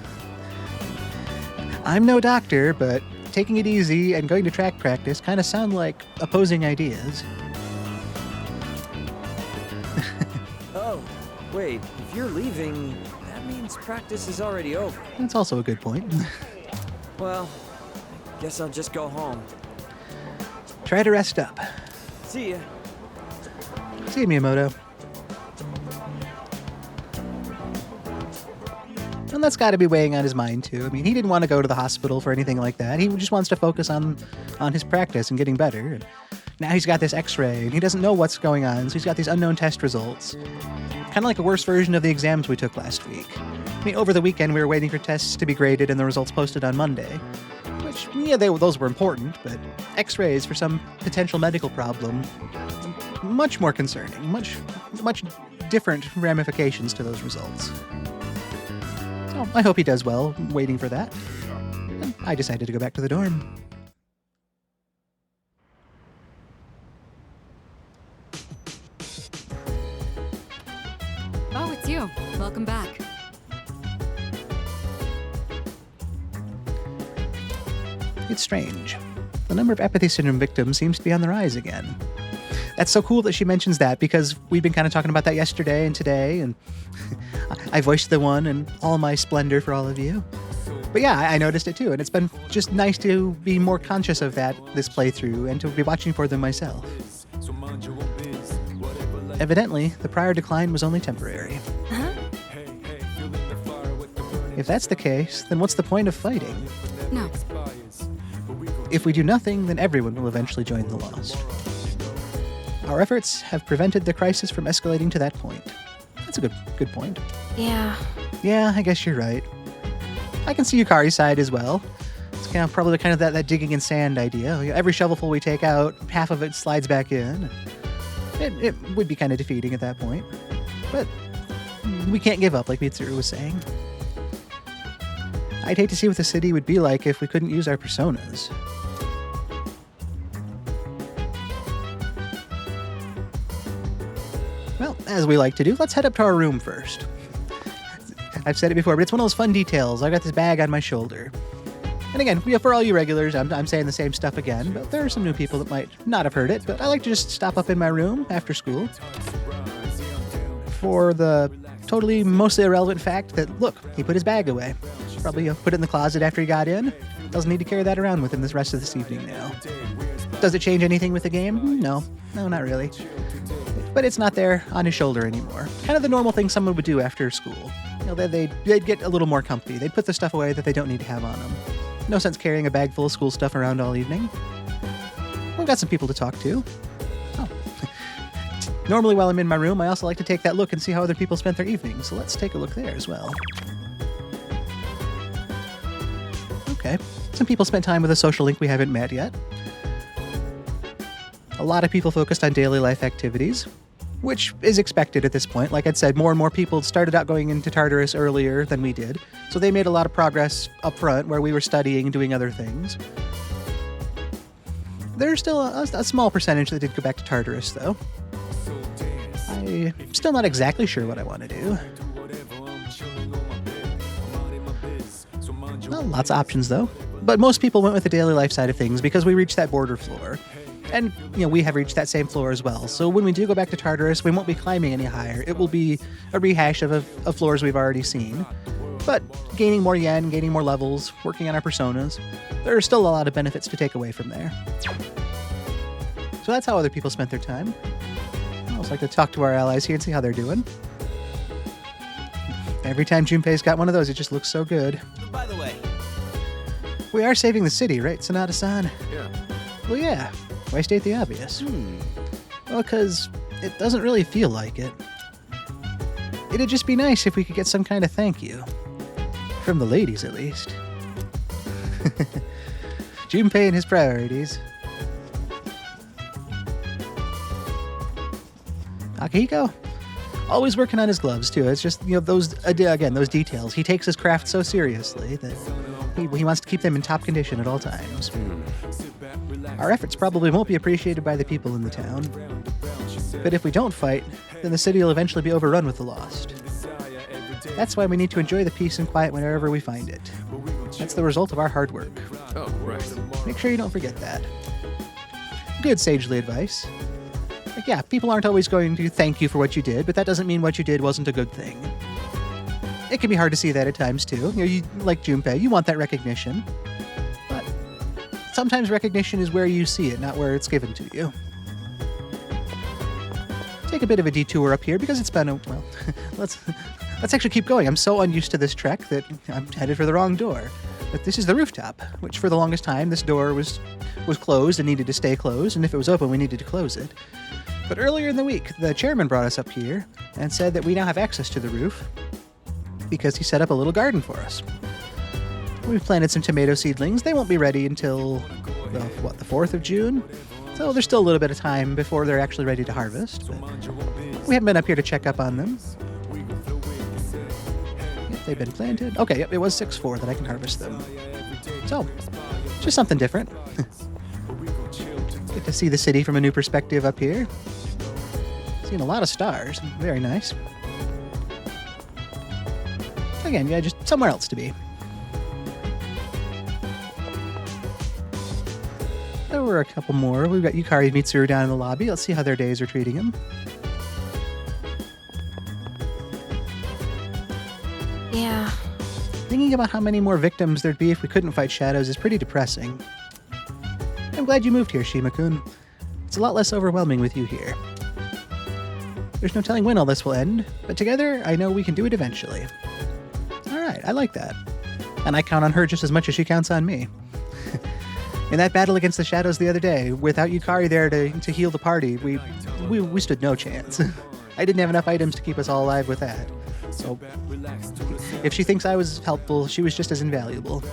I'm no doctor, but taking it easy and going to track practice kind of sound like opposing ideas. Oh, wait. If you're leaving, that means practice is already over. That's also a good point. Well, I guess I'll just go home. Try to rest up. See ya. See you, Miyamoto. And that's got to be weighing on his mind, too. I mean, he didn't want to go to the hospital for anything like that. He just wants to focus on his practice and getting better. And, Now he's got this x-ray, and he doesn't know what's going on, so he's got these unknown test results. Kind of like a worse version of the exams we took last week. I mean, over the weekend, we were waiting for tests to be graded and the results posted on Monday. Which, yeah, those were important, but x-rays for some potential medical problem, much more concerning, much different ramifications to those results. So I hope he does well, waiting for that. And I decided to go back to the dorm. Oh, it's you. Welcome back. It's strange. The number of apathy syndrome victims seems to be on the rise again. That's so cool that she mentions that, because we've been kind of talking about that yesterday and today, and I voiced the one in all my splendor for all of you. But yeah, I noticed it too, and it's been just nice to be more conscious of that this playthrough and to be watching for them myself. Evidently, the prior decline was only temporary. Huh? If that's the case, then what's the point of fighting? No. If we do nothing, then everyone will eventually join the Lost. Our efforts have prevented the crisis from escalating to that point. That's a good point. Yeah. Yeah, I guess you're right. I can see Yukari's side as well. It's probably kind of that digging in sand idea. Every shovelful we take out, half of it slides back in. It would be kind of defeating at that point. But we can't give up, like Mitsuru was saying. I'd hate to see what the city would be like if we couldn't use our personas. Well, as we like to do, let's head up to our room first. I've said it before, but it's one of those fun details. I've got this bag on my shoulder. And again, for all you regulars, I'm saying the same stuff again, but there are some new people that might not have heard it, but I like to just stop up in my room after school for the totally mostly irrelevant fact that, look, he put his bag away. Probably put it in the closet after he got in. Doesn't need to carry that around with him this rest of this evening now. Does it change anything with the game? No, not really. But it's not there on his shoulder anymore. Kind of the normal thing someone would do after school. They'd get a little more comfy. They'd put the stuff away that they don't need to have on them. No sense carrying a bag full of school stuff around all evening. We've got some people to talk to. Oh. Normally while I'm in my room, I also like to take that look and see how other people spent their evening, so let's take a look there as well. Okay, some people spent time with a social link we haven't met yet. A lot of people focused on daily life activities, which is expected at this point. Like I'd said, more and more people started out going into Tartarus earlier than we did, so they made a lot of progress up front where we were studying and doing other things. There's still a small percentage that did go back to Tartarus, though. I'm still not exactly sure what I want to do. Well, lots of options, though. But most people went with the daily life side of things because we reached that border floor. And, we have reached that same floor as well. So when we do go back to Tartarus, we won't be climbing any higher. It will be a rehash of floors we've already seen. But gaining more yen, gaining more levels, working on our personas, there are still a lot of benefits to take away from there. So that's how other people spent their time. I also like to talk to our allies here and see how they're doing. Every time Junpei's got one of those, it just looks so good. By the way, we are saving the city, right, Sonata-san? Yeah. Well, yeah. Why state the obvious? Well, because it doesn't really feel like it. It'd just be nice if we could get some kind of thank you. From the ladies, at least. Junpei and his priorities. Akihiko? Always working on his gloves, too. It's just, those details. He takes his craft so seriously that he wants to keep them in top condition at all times. Our efforts probably won't be appreciated by the people in the town. But if we don't fight, then the city will eventually be overrun with the Lost. That's why we need to enjoy the peace and quiet whenever we find it. That's the result of our hard work. Oh, right. Make sure you don't forget that. Good sagely advice. Like, yeah, people aren't always going to thank you for what you did, but that doesn't mean what you did wasn't a good thing. It can be hard to see that at times, too. You like Junpei, you want that recognition. But sometimes recognition is where you see it, not where it's given to you. Take a bit of a detour up here because it's been well, let's actually keep going. I'm so unused to this trek that I'm headed for the wrong door. But this is the rooftop, which for the longest time this door was closed and needed to stay closed, and if it was open, we needed to close it. But earlier in the week, the chairman brought us up here and said that we now have access to the roof because he set up a little garden for us. We've planted some tomato seedlings. They won't be ready until, the 4th of June? So there's still a little bit of time before they're actually ready to harvest. But we haven't been up here to check up on them. Yep, they've been planted. Okay, yep, it was 6/4 that I can harvest them. So, just something different. Get to see the city from a new perspective up here. Seeing a lot of stars. Very nice. Again, yeah, just somewhere else to be. There were a couple more. We've got Yukari and Mitsuru down in the lobby. Let's see how their days are treating them. Yeah. Thinking about how many more victims there'd be if we couldn't fight shadows is pretty depressing. I'm glad you moved here, Shima-kun. It's a lot less overwhelming with you here. There's no telling when all this will end, but together, I know we can do it eventually. Alright, I like that. And I count on her just as much as she counts on me. In that battle against the shadows the other day, without Yukari there to heal the party, we stood no chance. I didn't have enough items to keep us all alive with that. So, if she thinks I was helpful, she was just as invaluable.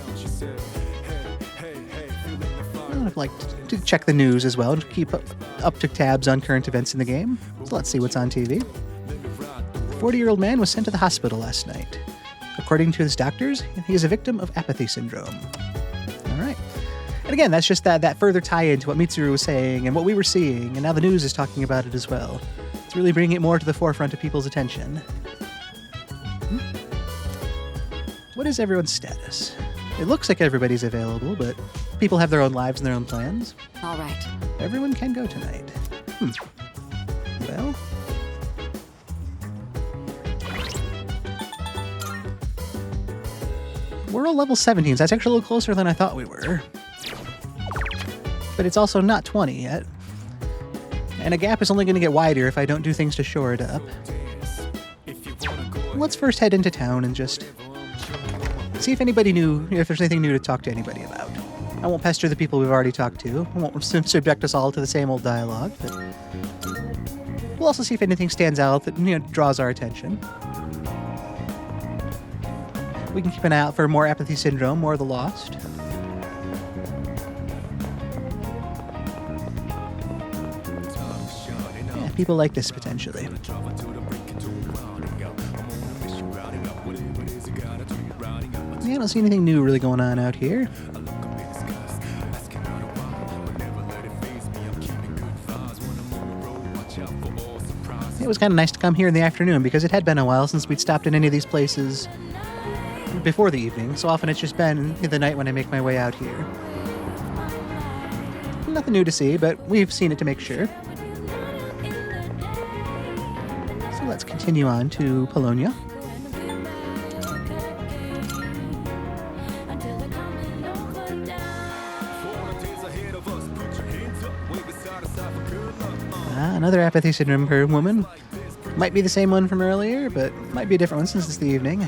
I'd like to check the news as well, and keep up to tabs on current events in the game. So let's see what's on TV. The 40-year-old man was sent to the hospital last night. According to his doctors, he is a victim of apathy syndrome. All right. And again, that's just that further tie-in to what Mitsuru was saying and what we were seeing, and now the news is talking about it as well. It's really bringing it more to the forefront of people's attention. What is everyone's status? It looks like everybody's available, but people have their own lives and their own plans. All right. Everyone can go tonight. Well... we're all level 17s. That's actually a little closer than I thought we were. But it's also not 20 yet. And a gap is only going to get wider if I don't do things to shore it up. Let's first head into town and just see if anybody new, if there's anything new to talk to anybody about. I won't pester the people we've already talked to. I won't subject us all to the same old dialogue, but we'll also see if anything stands out that, draws our attention. We can keep an eye out for more apathy syndrome, more of the lost. Yeah, people like this potentially. Yeah, I don't see anything new really going on out here. It was kind of nice to come here in the afternoon because it had been a while since we'd stopped in any of these places before the evening. So often it's just been the night when I make my way out here. Nothing new to see, but we've seen it to make sure. So let's continue on to Paulownia. Another apathy syndrome per woman. Might be the same one from earlier, but might be a different one since it's the evening.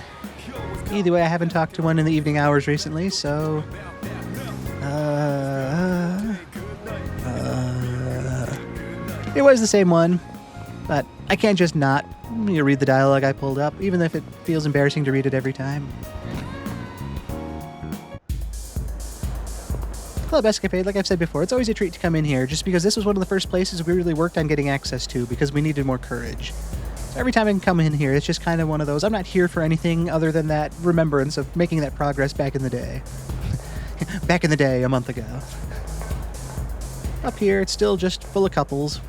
Either way, I haven't talked to one in the evening hours recently, so... It was the same one, but I can't just not read the dialogue I pulled up, even if it feels embarrassing to read it every time. Club Escapade, like I've said before, it's always a treat to come in here, just because this was one of the first places we really worked on getting access to, because we needed more courage. So every time I can come in here, it's just kind of one of those, I'm not here for anything other than that remembrance of making that progress back in the day. Back in the day, a month ago. Up here, it's still just full of couples.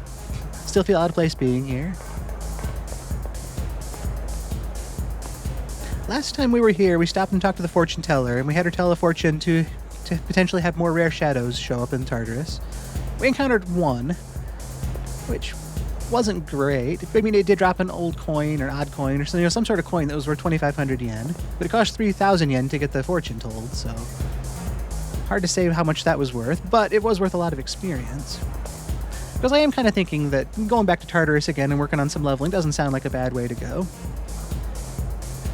Still feel out of place being here. Last time we were here, we stopped and talked to the fortune teller, and we had her tell a fortune to potentially have more rare shadows show up in Tartarus. We encountered one, which wasn't great. I mean, it did drop an old coin or odd coin or something, some sort of coin that was worth 2,500 yen, but it cost 3,000 yen to get the fortune told, so hard to say how much that was worth, but it was worth a lot of experience. Because I am kind of thinking that going back to Tartarus again and working on some leveling doesn't sound like a bad way to go.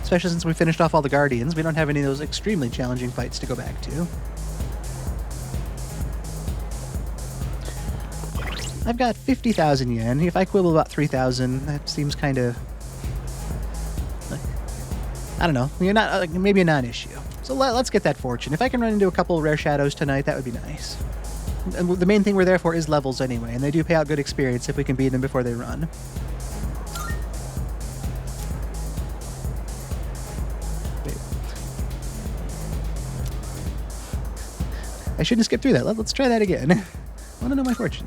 especially since we finished off all the Guardians. We don't have any of those extremely challenging fights to go back to. I've got 50,000 yen. If I quibble about 3,000, that seems kind of... I don't know. You're not maybe a non-issue. So let's get that fortune. If I can run into a couple rare shadows tonight, that would be nice. And the main thing we're there for is levels anyway, and they do pay out good experience if we can beat them before they run. I shouldn't skip through that. Let's try that again. I want to know my fortune.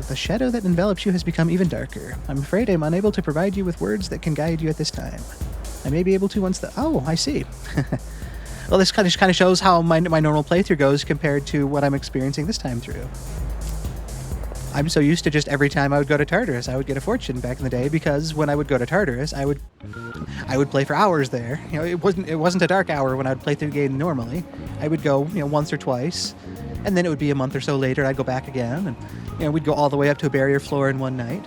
The shadow that envelops you has become even darker. I'm afraid I'm unable to provide you with words that can guide you at this time. I may be able to once the... Oh, I see. Well, this kind of shows how my normal playthrough goes compared to what I'm experiencing this time through. I'm so used to just every time I would go to Tartarus, I would get a fortune back in the day, because when I would go to Tartarus, I would play for hours there. You know, it wasn't a dark hour when I'd play through the game normally. I would go, once or twice, and then it would be a month or so later I'd go back again, and we'd go all the way up to a barrier floor in one night.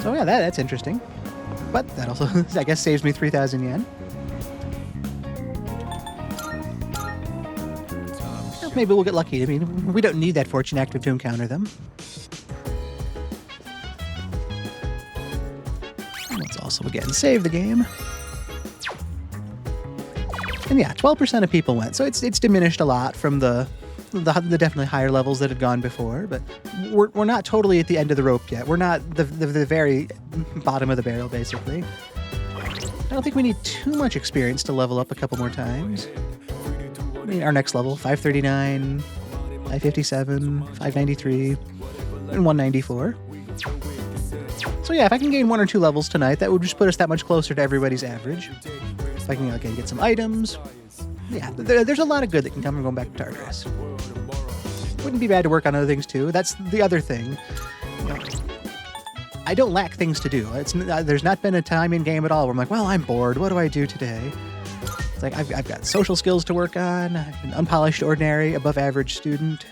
So yeah, that's interesting. But that also, I guess, saves me 3,000 yen. Well, maybe we'll get lucky. I mean, we don't need that fortune active to encounter them. Let's also, again, save the game. And yeah, 12% of people went. So it's diminished a lot from the definitely higher levels that had gone before, but we're not totally at the end of the rope yet. We're not the very bottom of the barrel, basically. I don't think we need too much experience to level up a couple more times. I mean, our next level, 539, 557, 593, and 194. So yeah, if I can gain 1 or 2 levels tonight, that would just put us that much closer to everybody's average. If I can, again, get some items. Yeah, there's a lot of good that can come from going back to Tartarus. Wouldn't be bad to work on other things too. That's the other thing. I don't lack things to do. There's not been a time in game at all where I'm like, well, I'm bored. What do I do today? It's like I've got social skills to work on. I'm an unpolished, ordinary, above average student.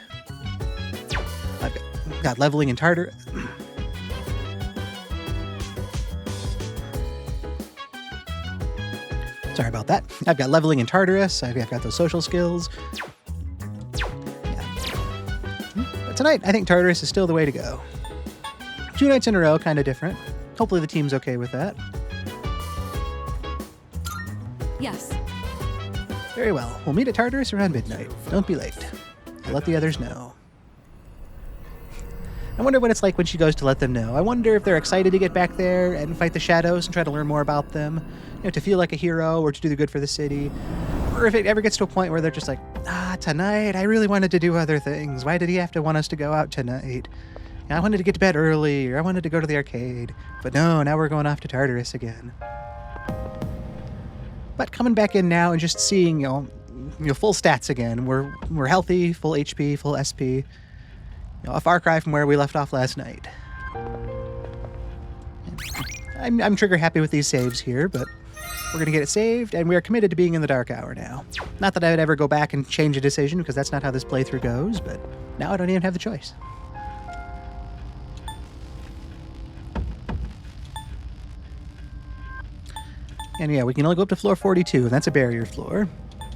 I've got leveling in Tartarus. Sorry about that. I've got leveling in Tartarus. I've got those social skills. But tonight, I think Tartarus is still the way to go. 2 nights in a row, kind of different. Hopefully the team's okay with that. Yes. Very well. We'll meet at Tartarus around midnight. Don't be late. I'll let the others know. I wonder what it's like when she goes to let them know. I wonder if they're excited to get back there and fight the shadows and try to learn more about them. To feel like a hero or to do the good for the city. Or if it ever gets to a point where they're just like, tonight, I really wanted to do other things. Why did he have to want us to go out tonight? I wanted to get to bed early, or I wanted to go to the arcade. But no, now we're going off to Tartarus again. But coming back in now and just seeing, full stats again. We're healthy, full HP, full SP. A far cry from where we left off last night. I'm trigger happy with these saves here, but we're going to get it saved, and we are committed to being in the dark hour now. Not that I would ever go back and change a decision, because that's not how this playthrough goes, but now I don't even have the choice. And yeah, we can only go up to floor 42, and that's a barrier floor.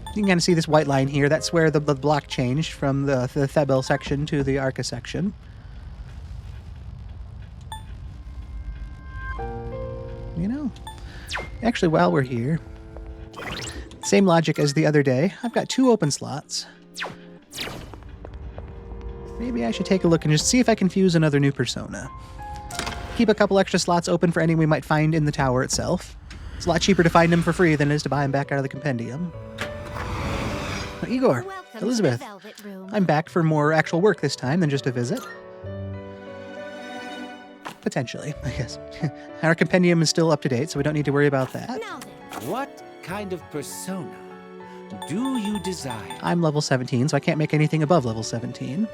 You can kind of see this white line here. That's where the block changed from the Thebel section to the Arca section. Actually, while we're here, same logic as the other day. I've got 2 open slots. Maybe I should take a look and just see if I can fuse another new persona. Keep a couple extra slots open for any we might find in the tower itself. It's a lot cheaper to find them for free than it is to buy them back out of the compendium. Igor, Welcome Elizabeth, to the Velvet Room. I'm back for more actual work this time than just a visit. Potentially, I guess. Our compendium is still up to date, so we don't need to worry about that. Now then, What kind of persona do you desire? I'm level 17, so I can't make anything above level 17.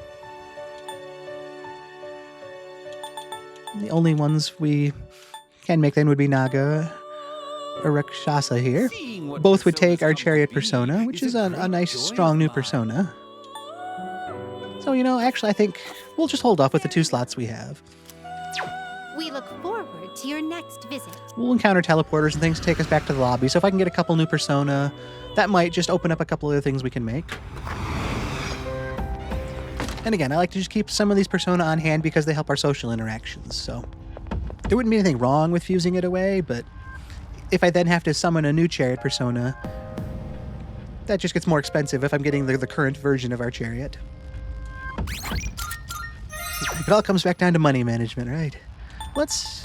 The only ones we can make then would be Naga or Rakshasa here. Both would take our chariot persona, which is a nice, strong new persona. So, actually, I think we'll just hold off with the 2 slots we have. we look forward forward to your next visit. We'll encounter teleporters and things to take us back to the lobby. So if I can get a couple new persona, that might just open up a couple other things we can make. And again, I like to just keep some of these persona on hand because they help our social interactions. So there wouldn't be anything wrong with fusing it away, but if I then have to summon a new chariot persona, that just gets more expensive if I'm getting the current version of our chariot. It all comes back down to money management, right? Let's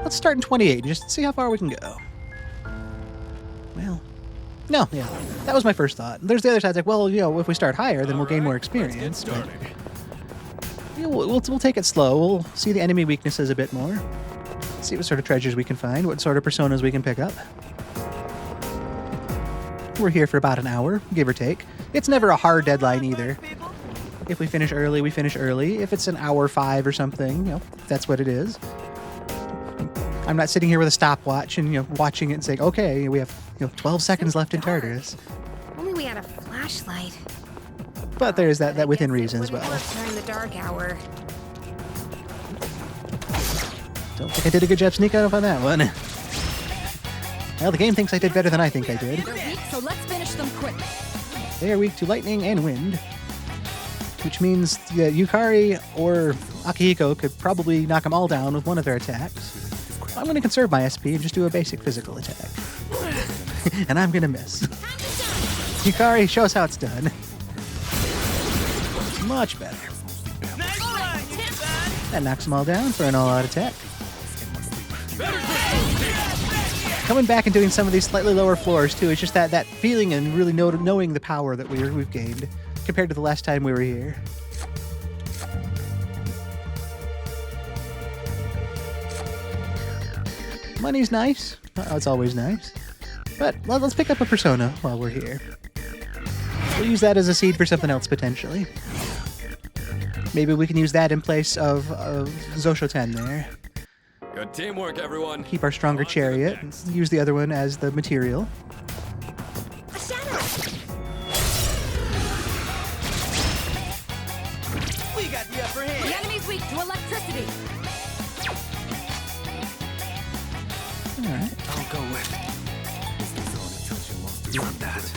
start in 28 and just see how far we can go. Well, no, yeah, that was my first thought. There's the other side, like, well, you know, if we start higher, then we'll gain more experience. But, you know, we'll take it slow. We'll see the enemy weaknesses a bit more. See what sort of treasures we can find, what sort of personas we can pick up. We're here for about an hour, give or take. It's never a hard deadline either. If we finish early, we finish early. If it's an hour 5 or something, you know, that's what it is. I'm not sitting here with a stopwatch and, you know, watching it and saying, okay, we have, you know, 12 seconds left in Tartarus. Only we had a flashlight. But there is that within reason as well. During the dark hour. Don't think I did a good job sneak out on that one. Well, the game thinks I did better than I think I did. They're weak, so let's finish them quick. They are weak to lightning and wind, which means Yukari or Akihiko could probably knock them all down with one of their attacks. I'm going to conserve my SP and just do a basic physical attack. And I'm going to miss. Yukari, show us how it's done. Much better. That knocks them all down for an all-out attack. Coming back and doing some of these slightly lower floors too, it's just that feeling and really knowing the power that we've gained compared to the last time we were here. Money's nice. It's always nice. But let's pick up a persona while we're here. We'll use that as a seed for something else potentially. Maybe we can use that in place of Zosho 10 there. Good teamwork, everyone. Keep our stronger chariot. Use the other one as the material. A shadow! We got the upper hand. The enemy's weak to electricity. Alright. I'll go with. You want that?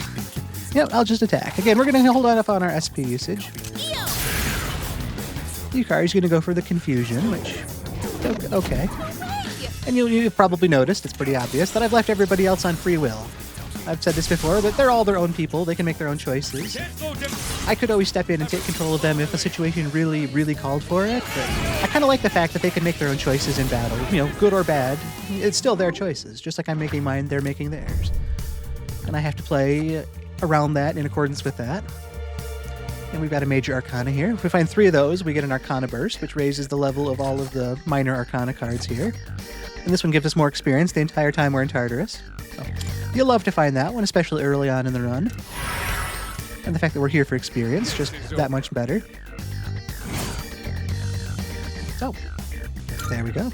Yep, I'll just attack. Again, we're going to hold off on our SP usage. Yukari's going to go for the confusion, which... okay. And you've probably noticed, it's pretty obvious, that I've left everybody else on free will. I've said this before, but they're all their own people. They can make their own choices. I could always step in and take control of them if a situation really, really called for it, but I kind of like the fact that they can make their own choices in battle. You know, good or bad, it's still their choices. Just like I'm making mine, they're making theirs. And I have to play around that in accordance with that. And we've got a major arcana here. If we find 3 of those, we get an arcana burst, which raises the level of all of the minor arcana cards here. And this one gives us more experience the entire time we're in Tartarus. So you'll love to find that one, especially early on in the run. And the fact that we're here for experience, just that much better. So, there we go.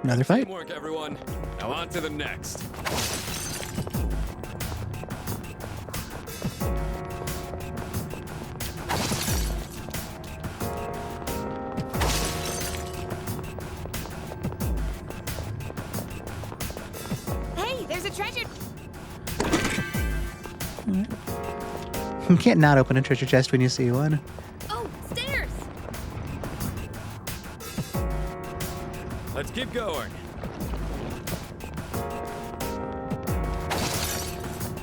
Another fight. Teamwork, everyone. Now on to the next. Hey, there's a treasure! You can't not open a treasure chest when you see one. Oh, stairs! Let's keep going.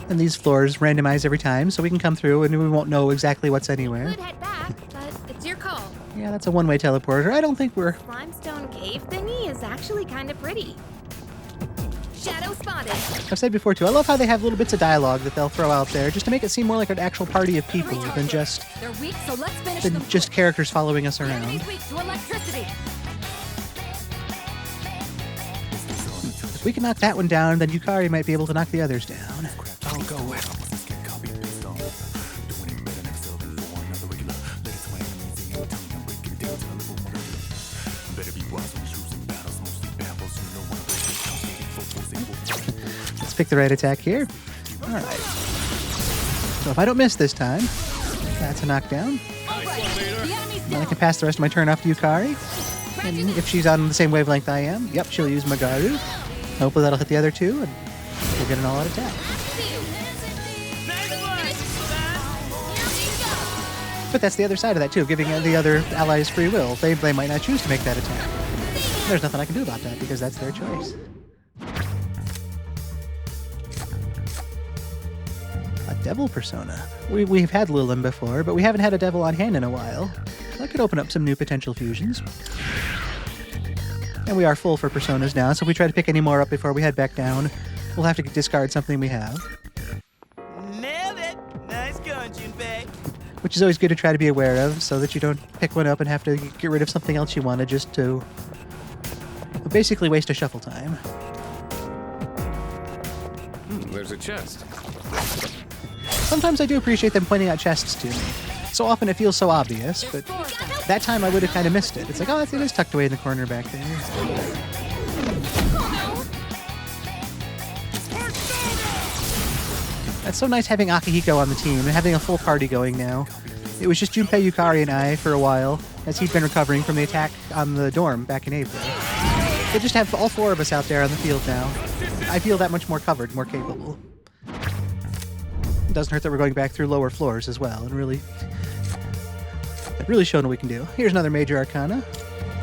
And these floors randomize every time, so we can come through and we won't know exactly what's anywhere. Could head back, but it's your call. Yeah, that's a one-way teleporter. I don't think we're... Limestone cave thingy is actually kind of pretty. Shadow spotted. I've said before too, I love how they have little bits of dialogue that they'll throw out there just to make it seem more like an actual party of people than just They're weak, so let's finish them quick. characters following us The around. enemy's weak to electricity. If we can knock that one down, then Yukari might be able to knock the others down. I'll go with. Let's pick the right attack here. Alright. So if I don't miss this time, that's a knockdown. All right. The enemy's Then I down. can pass the rest of my turn off to Yukari. And if she's on the same wavelength I am, yep, she'll use Magaru. Hopefully that'll hit the other two, and we'll get an all-out attack. But that's the other side of that too, giving the other allies free will. They might not choose to make that attack. There's nothing I can do about that because that's their choice. A devil persona. We've had Lilum before, but we haven't had a devil on hand in a while. That could open up some new potential fusions. And we are full for personas now, so if we try to pick any more up before we head back down, we'll have to discard something we have. Nailed it! Nice going, Junpei. Which is always good to try to be aware of, so that you don't pick one up and have to get rid of something else you wanted just to basically waste a shuffle time. There's a chest. Sometimes I do appreciate them pointing out chests to me. So often it feels so obvious, but that time I would have kind of missed it. It's like, oh, it is tucked away in the corner back there. That's so nice having Akihiko on the team and having a full party going now. It was just Junpei, Yukari, and I for a while, as he'd been recovering from the attack on the dorm back in April. They just have all four of us out there on the field now. I feel that much more covered, more capable. It doesn't hurt that we're going back through lower floors as well, and really showing what we can do. Here's another major arcana.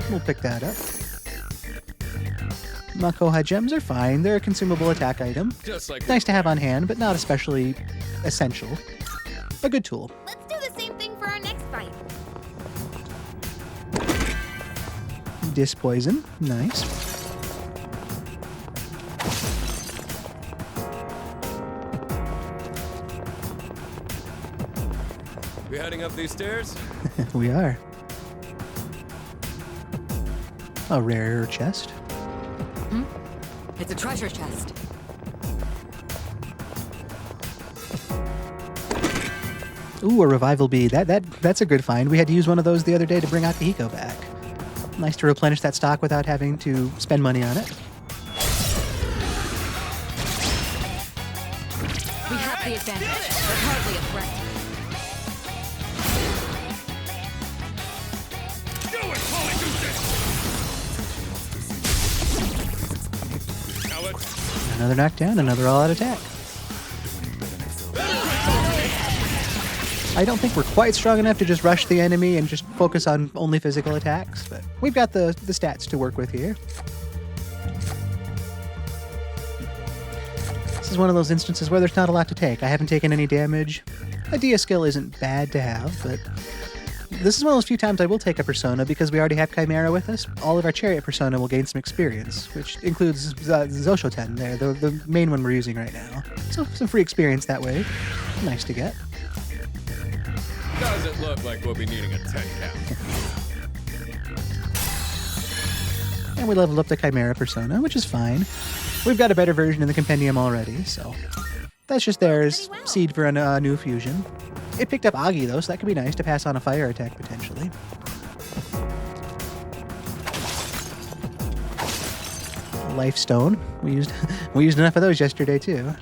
We'll pick that up. Makoha gems are fine. They're a consumable attack item. Just like Nice to have on hand, but not especially essential. A good tool. Let's do the same thing for our next fight. Disc poison. Nice. we heading up these stairs? We are. A rare chest. It's a treasure chest. Ooh, a revival bead. That's a good find. We had to use one of those the other day to bring Akihiko back. Nice to replenish that stock without having to spend money on it. We have the advantage. We're hardly a threat. Another knockdown, another all-out attack. I don't think we're quite strong enough to just rush the enemy and just focus on only physical attacks, but we've got the stats to work with here. This is one of those instances where there's not a lot to take. I haven't taken any damage. A Dia skill isn't bad to have, but this is one of those few times I will take a persona because we already have Chimera with us. All of our chariot persona will gain some experience, which includes Zoshoten there, the main one we're using right now. So some free experience that way. Nice to get. Doesn't look like we'll be needing a 10 count. And we leveled up the Chimera persona, which is fine. We've got a better version in the compendium already, so that's just there as seed for a new fusion. It picked up Agi though, so that could be nice to pass on a fire attack potentially. Life stone. We used enough of those yesterday too.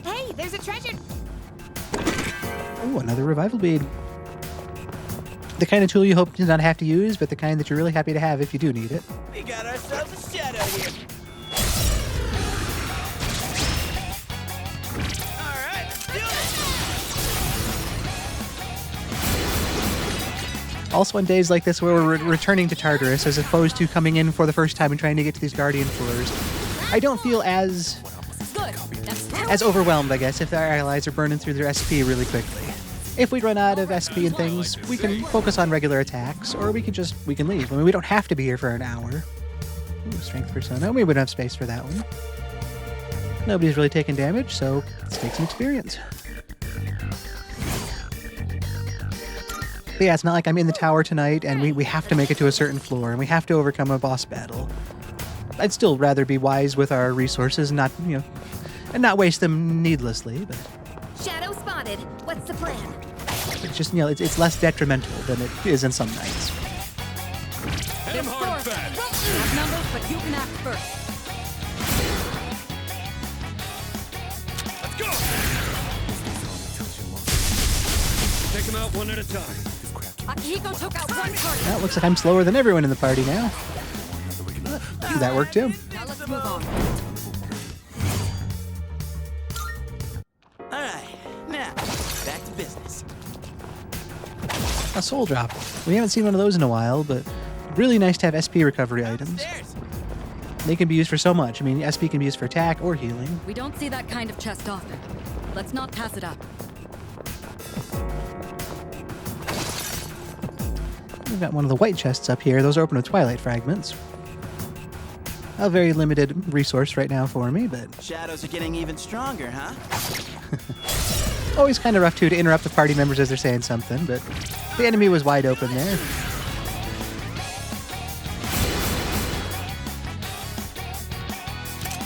Hey, there's a treasure. Oh, another revival bead. The kind of tool you hope to not have to use, but the kind that you're really happy to have if you do need it. We got ourselves a shadow here. All right, let's do it. Also on days like this where we're returning to Tartarus as opposed to coming in for the first time and trying to get to these Guardian floors, I don't feel as Good. That's two. as overwhelmed, I guess, if our allies are burning through their SP really quickly. If we run out of SP and things, we can focus on regular attacks, or we can leave. I mean, we don't have to be here for an hour. Ooh, strength persona. We wouldn't have space for that one. Nobody's really taken damage, so let's take some experience. But yeah, it's not like I'm in the tower tonight and we have to make it to a certain floor and we have to overcome a boss battle. I'd still rather be wise with our resources and not waste them needlessly, but Shadow spotted. What's the plan? it's just, it's less detrimental than it is in some nights. Hit him hard and fast. You have numbers, but you can act first. Let's go! Take him them out one at a time. Akihiko took out one target. Well, it looks like I'm slower than everyone in the party now. That worked too. Now let's move on. Alright, now, back to business. A soul drop. We haven't seen one of those in a while, but really nice to have SP recovery items. Stairs. They can be used for so much. I mean, SP can be used for attack or healing. We don't see that kind of chest often. Let's not pass it up. We've got one of the white chests up here. Those are open with Twilight fragments. A very limited resource right now for me, but Shadows are getting even stronger, huh? always kind of rough too to interrupt the party members as they're saying something, but the enemy was wide open there.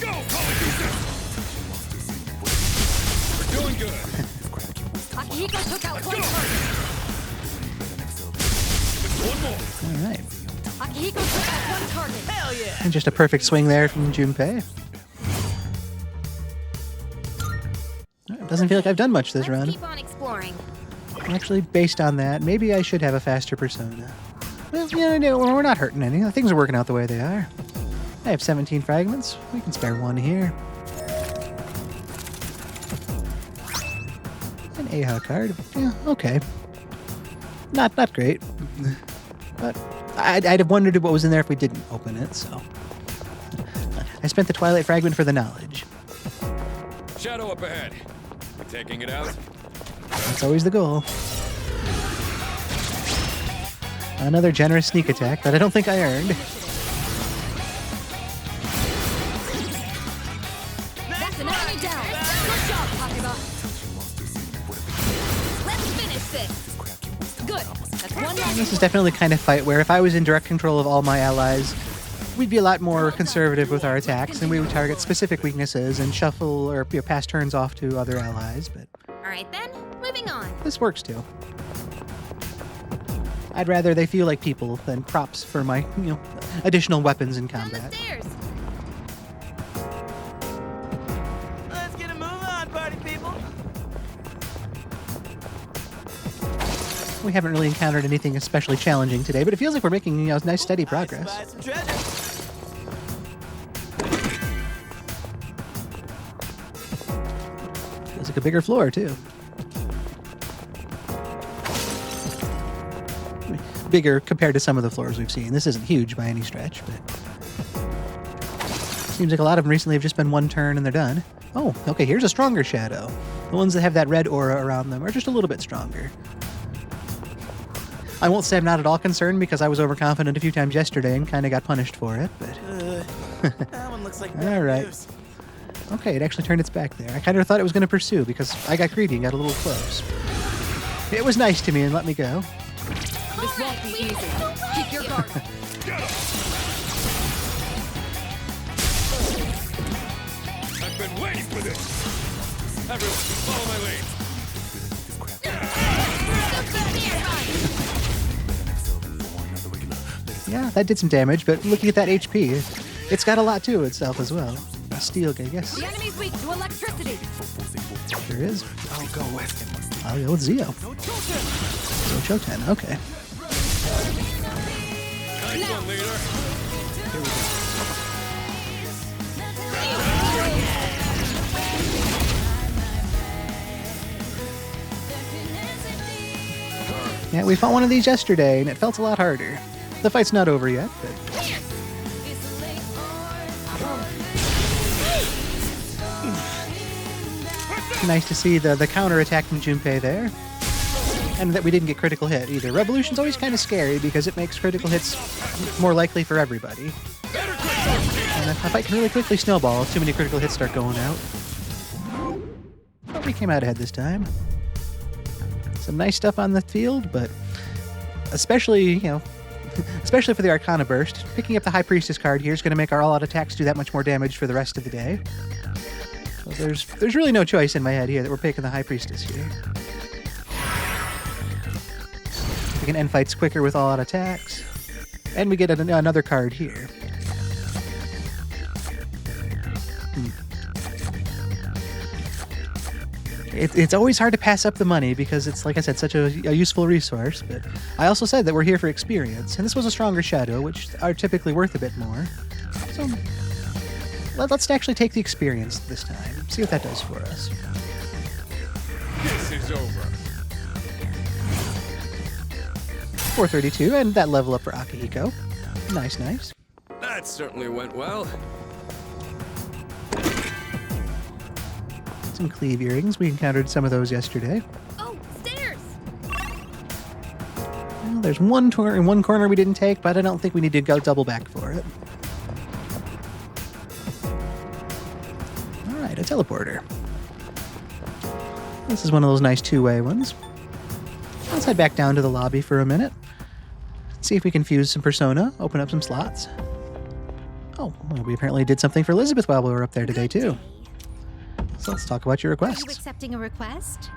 Go, Paulownia! We're doing good. Akihiko took out one target. One more. All right. Akihiko took out one target. Hell yeah! And just a perfect swing there from Junpei. Doesn't feel like I've done much this Let's run. keep on exploring. Actually, based on that, maybe I should have a faster persona. Well, no, we're not hurting any. Things are working out the way they are. I have 17 fragments. We can spare one here. An AHA card. Yeah, okay. Not great. But I'd have wondered what was in there if we didn't open it, so. I spent the Twilight Fragment for the knowledge. Shadow up ahead. We're taking it out. That's always the goal. Another generous sneak attack that I don't think I earned. That's an enemy down. Good job, Takeba. Let's finish this. Good. That's one less. This is definitely the kind of fight where if I was in direct control of all my allies, we'd be a lot more conservative with our attacks, and we would target specific weaknesses and shuffle or pass turns off to other allies, but Alright then, moving on. this works too. I'd rather they feel like people than props for my, additional weapons in Down the combat. stairs. Let's get a move on, party people. We haven't really encountered anything especially challenging today, but it feels like we're making, nice steady progress. I spy some treasure. Feels like a bigger floor too. Bigger compared to some of the floors we've seen. This isn't huge by any stretch, but seems like a lot of them recently have just been one turn and they're done. Oh, okay, here's a stronger shadow. The ones that have that red aura around them are just a little bit stronger. I won't say I'm not at all concerned because I was overconfident a few times yesterday and kind of got punished for it, but That one looks like All bad right. news. okay, it actually turned its back there. I kind of thought it was going to pursue because I got greedy and got a little close. It was nice to me and let me go. This won't be easy. Keep your guard. I've been waiting for this. Everyone, follow my lead. Yeah, that did some damage, but looking at that HP, it's got a lot to itself as well. Steel, I guess. The enemy's weak to electricity. Sure is. I'll go with him. I'll go with Zio. So Choten, okay. Nice one, leader. Yeah, we fought one of these yesterday, and it felt a lot harder. The fight's not over yet, but nice to see the counter attack from Junpei there. And that we didn't get critical hit either. Revolution's always kind of scary because it makes critical hits more likely for everybody. And a fight can really quickly snowball if too many critical hits start going out. But we came out ahead this time. Some nice stuff on the field, but especially, especially for the Arcana Burst, picking up the High Priestess card here is going to make our all-out attacks do that much more damage for the rest of the day. So there's really no choice in my head here that we're picking the High Priestess here. We can end fights quicker with all-out attacks, and we get another card here. It's always hard to pass up the money because it's, like I said, such a useful resource. But I also said that we're here for experience, and this was a stronger shadow, which are typically worth a bit more. So let's actually take the experience this time. See what that does for us. This is over. 432, and that level up for Akihiko. Nice, nice. That certainly went well. Some cleave earrings. We encountered some of those yesterday. Oh, stairs! Well, there's one in one corner we didn't take, but I don't think we need to go double back for it. All right, a teleporter. This is one of those nice two-way ones. Let's head back down to the lobby for a minute. See if we can fuse some persona, open up some slots. Oh, well, we apparently did something for Elizabeth while we were up there today, too. So let's talk about your Are you requests. accepting a request?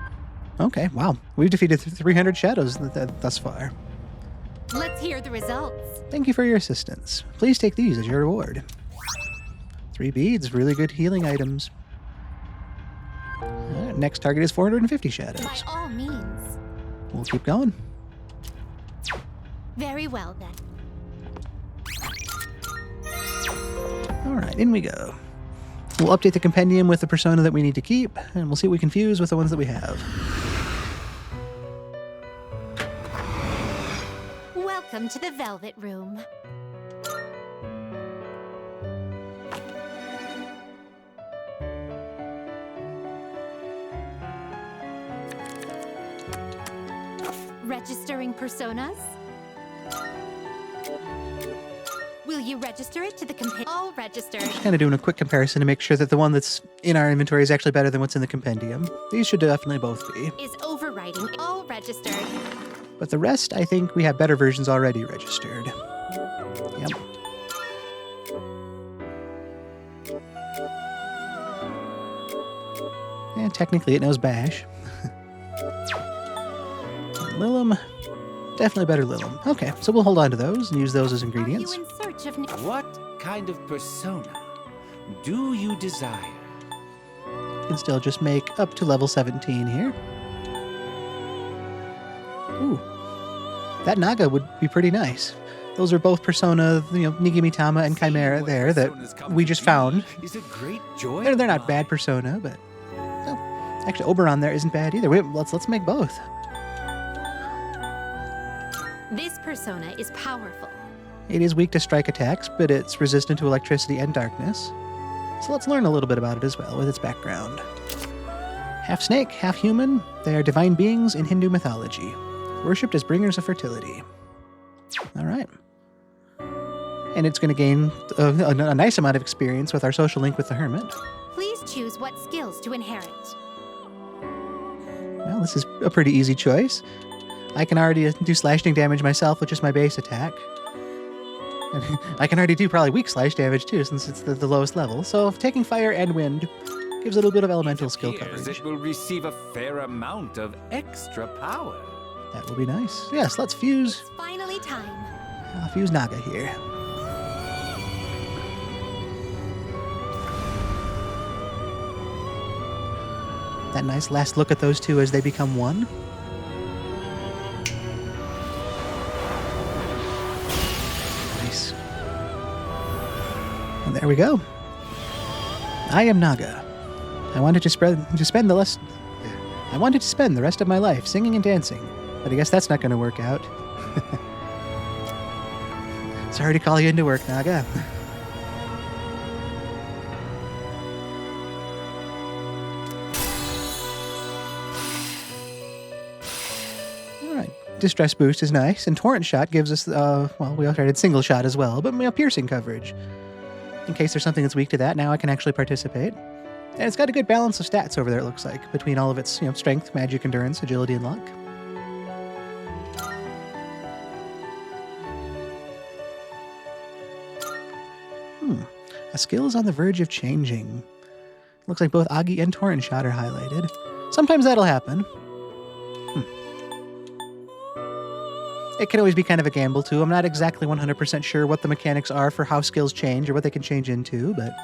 Okay, wow. We've defeated 300 shadows thus far. Let's hear the results. Thank you for your assistance. Please take these as your reward. 3 beads, really good healing items. Next target is 450 By shadows. all means. We'll keep going. Very well, then. All right, in we go. We'll update the compendium with the persona that we need to keep, and we'll see what we can fuse with the ones that we have. Welcome to the Velvet Room. Registering personas? Will you register it to the All registered. Kind of doing a quick comparison to make sure that the one that's in our inventory is actually better than what's in the compendium. These should definitely both be. Is overriding all registered. But the rest, I think we have better versions already registered. Yep. And technically it knows Bash. Lilum, definitely better Lilum. Okay, so we'll hold on to those and use those as ingredients. Are you in search of What kind of persona do you desire? Can still just make up to level 17 here. Ooh, that Naga would be pretty nice. Those are both persona, Nigimitama and Chimera there that we just found. Is a great joy. They're not bad persona, but actually Oberon there isn't bad either. Wait, let's make both. This persona is powerful. It is weak to strike attacks, but it's resistant to electricity and darkness. So let's learn a little bit about it as well with its background. Half snake, half human, they are divine beings in Hindu mythology, worshipped as bringers of fertility. All right. And it's going to gain a nice amount of experience with our social link with the hermit. Please choose what skills to inherit. Well, this is a pretty easy choice. I can already do slashing damage myself with just my base attack. I can already do probably weak slash damage too, since it's the lowest level. So taking fire and wind gives a little bit of elemental skill coverage. It will receive a fair amount of extra power. That will be nice. Yes, let's fuse. It's finally time. I'll fuse Naga here. That nice last look at those two as they become one. Nice. And there we go. I am Naga. I wanted to spend the rest of my life singing and dancing, but I guess that's not going to work out. Sorry to call you into work, Naga. Alright, Distress Boost is nice, and Torrent Shot gives us, well, we already had Single Shot as well, but piercing coverage. In case there's something that's weak to that, now I can actually participate. And it's got a good balance of stats over there, it looks like, between all of its, strength, magic, endurance, agility, and luck. A skill is on the verge of changing. Looks like both Agi and Torrent Shot are highlighted. Sometimes that'll happen. It can always be kind of a gamble, too. I'm not exactly 100% sure what the mechanics are for how skills change or what they can change into, but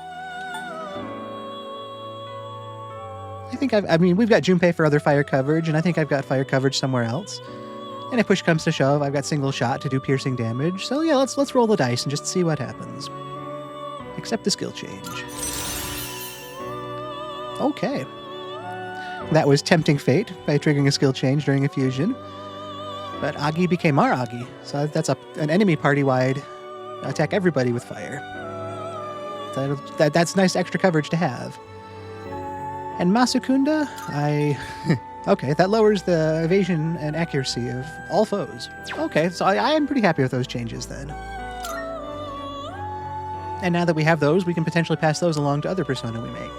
I mean, we've got Junpei for other fire coverage, and I think I've got fire coverage somewhere else. And if push comes to shove, I've got single shot to do piercing damage. So yeah, let's roll the dice and just see what happens. Accept the skill change. Okay. That was tempting fate by triggering a skill change during a fusion. But Agi became our Agi, so that's an enemy party-wide attack everybody with fire. That's nice extra coverage to have. And Masukunda, okay, that lowers the evasion and accuracy of all foes. Okay, so I am pretty happy with those changes then. And now that we have those, we can potentially pass those along to other persona we make.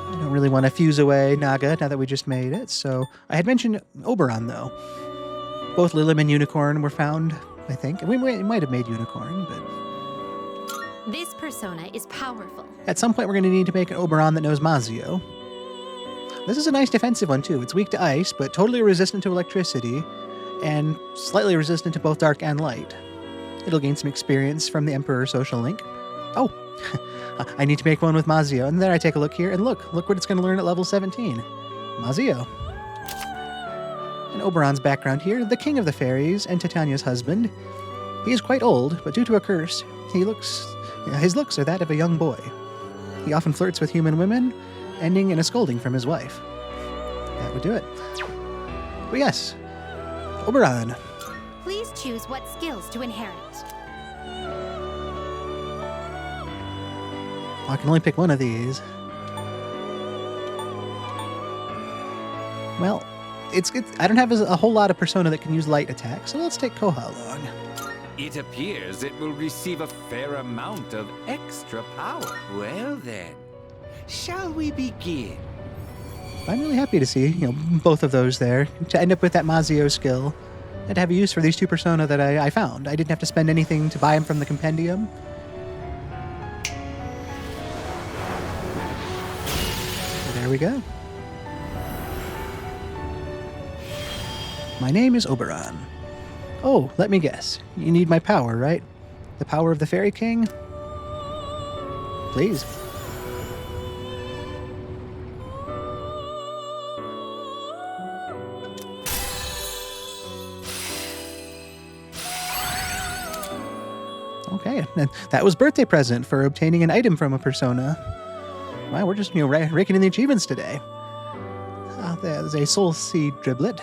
I don't really want to fuse away Naga now that we just made it, so I had mentioned Oberon, though. Both Lilim and Unicorn were found, I think. We might have made Unicorn, but... This persona is powerful. At some point, we're going to need to make an Oberon that knows Mazio. This is a nice defensive one, too. It's weak to ice, but totally resistant to electricity, and slightly resistant to both dark and light. It'll gain some experience from the Emperor Social Link. Oh, I need to make one with Mazio. And then I take a look here, and look what it's going to learn at level 17. Mazio. And Oberon's background here, the king of the fairies and Titania's husband. He is quite old, but due to a curse, his looks are that of a young boy. He often flirts with human women, ending in a scolding from his wife. That would do it. But yes, Oberon. Please choose what skills to inherit. I can only pick one of these. Well, I don't have a whole lot of persona that can use light attack, so let's take Koha along. It appears it will receive a fair amount of extra power. Well then, shall we begin? I'm really happy to see, both of those there, to end up with that Mazio skill, and to have a use for these two persona that I found. I didn't have to spend anything to buy them from the compendium. So there we go. My name is Oberon. Oh, let me guess. You need my power, right? The power of the Fairy King? Please. Okay, and that was birthday present for obtaining an item from a persona. Wow, we're just raking in the achievements today. There's a Soul Seed Driblet,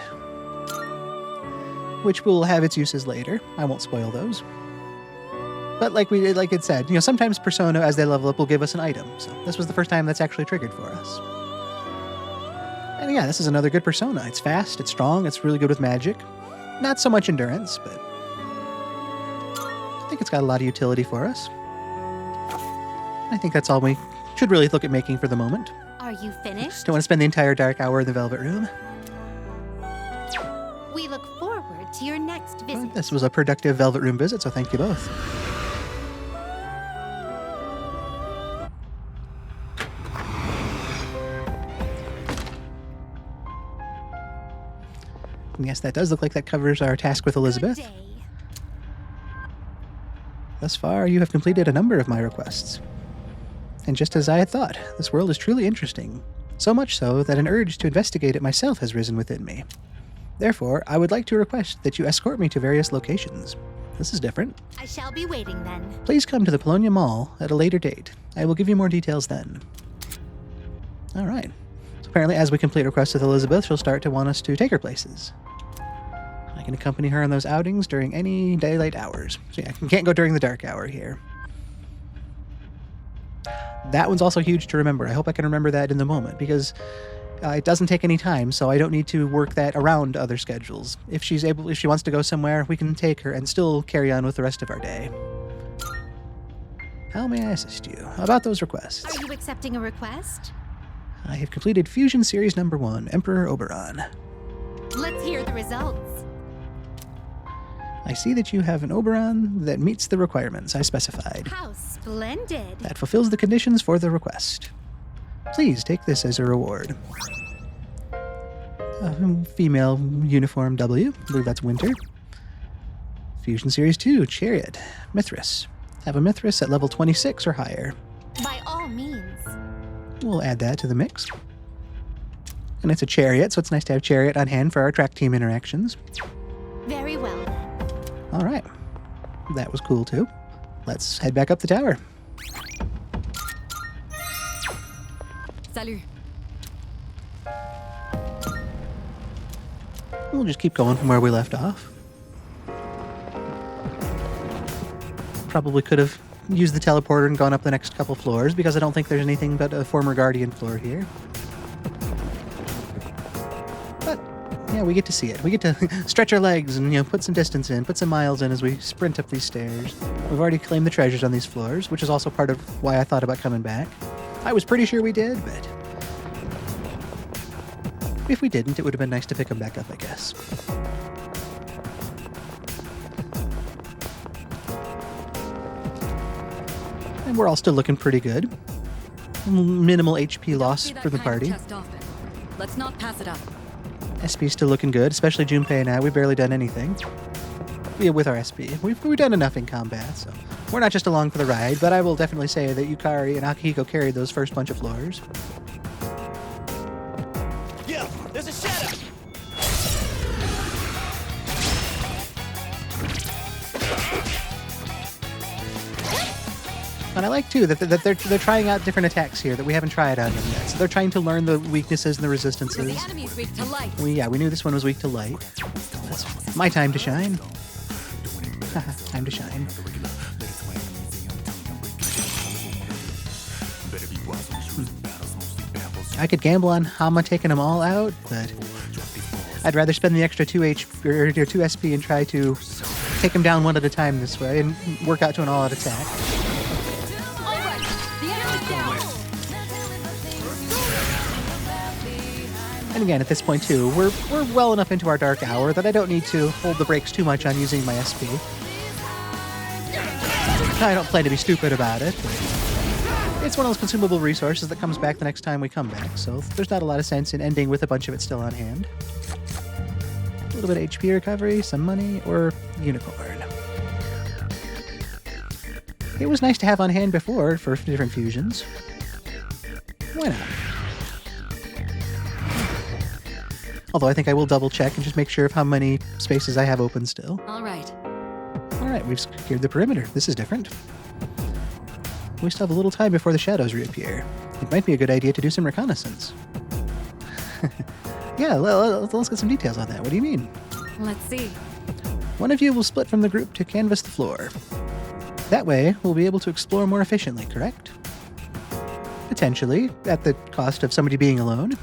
which will have its uses later. I won't spoil those. But like it said, sometimes persona as they level up will give us an item. So this was the first time that's actually triggered for us. And yeah, this is another good persona. It's fast, it's strong, it's really good with magic. Not so much endurance, but I think it's got a lot of utility for us. I think that's all we should really look at making for the moment. Are you finished? Don't want to spend the entire dark hour in the Velvet Room. We look forward to your next visit. Well, this was a productive Velvet Room visit, so thank you both. And yes, that does look like that covers our task with Elizabeth. Good day. Thus far, you have completed a number of my requests. And just as I had thought, this world is truly interesting. So much so that an urge to investigate it myself has risen within me. Therefore, I would like to request that you escort me to various locations. This is different. I shall be waiting then. Please come to the Paulownia Mall at a later date. I will give you more details then. All right. So apparently, as we complete requests with Elizabeth, she'll start to want us to take her places. I can accompany her on those outings during any daylight hours. So yeah, I can't go during the dark hour here. That one's also huge to remember. I hope I can remember that in the moment, because it doesn't take any time, so I don't need to work that around other schedules. If she wants to go somewhere, we can take her and still carry on with the rest of our day. How may I assist you about those requests? Are you accepting a request? I have completed Fusion Series number 1, Emperor Oberon. Let's hear the results. I see that you have an Oberon that meets the requirements I specified. How splendid. That fulfills the conditions for the request. Please take this as a reward. Female uniform W. I believe that's Winter. Fusion Series 2, Chariot. Mithras. Have a Mithras at level 26 or higher. We'll add that to the mix. And it's a chariot, so it's nice to have chariot on hand for our track team interactions. Very well. All right. That was cool, too. Let's head back up the tower. Salut. We'll just keep going from where we left off. Probably could have used the teleporter and gone up the next couple floors, because I don't think there's anything but a former Guardian floor here. But, yeah, we get to see it. We get to stretch our legs and, put some distance in, put some miles in as we sprint up these stairs. We've already claimed the treasures on these floors, which is also part of why I thought about coming back. I was pretty sure we did, but if we didn't, it would have been nice to pick them back up, I guess. And we're all still looking pretty good. Minimal HP loss for the party. Let's not pass it up. SP's still looking good, especially Junpei and I. We've barely done anything. Yeah, with our SP. We've done enough in combat, so we're not just along for the ride, but I will definitely say that Yukari and Akihiko carried those first bunch of floors. Yeah, there's a shadow. And I like, too, that they're trying out different attacks here that we haven't tried on them yet. So they're trying to learn the weaknesses and the resistances. The enemy's weak to light. We knew this one was weak to light. That's my time to shine. Time to shine. I could gamble on Hama taking them all out, but I'd rather spend the extra 2 SP and try to take them down one at a time this way and work out to an all-out attack. All right, the enemy's down. And again, at this point too, we're well enough into our dark hour that I don't need to hold the brakes too much on using my SP. I don't plan to be stupid about it, but it's one of those consumable resources that comes back the next time we come back, so there's not a lot of sense in ending with a bunch of it still on hand. A little bit of HP recovery, some money, or unicorn. It was nice to have on hand before for different fusions. Why not? Although I think I will double check and just make sure of how many spaces I have open still. All right. Alright, we've secured the perimeter. This is different. We still have a little time before the shadows reappear. It might be a good idea to do some reconnaissance. Yeah, let's get some details on that. What do you mean? Let's see. One of you will split from the group to canvass the floor. That way, we'll be able to explore more efficiently, correct? Potentially, at the cost of somebody being alone.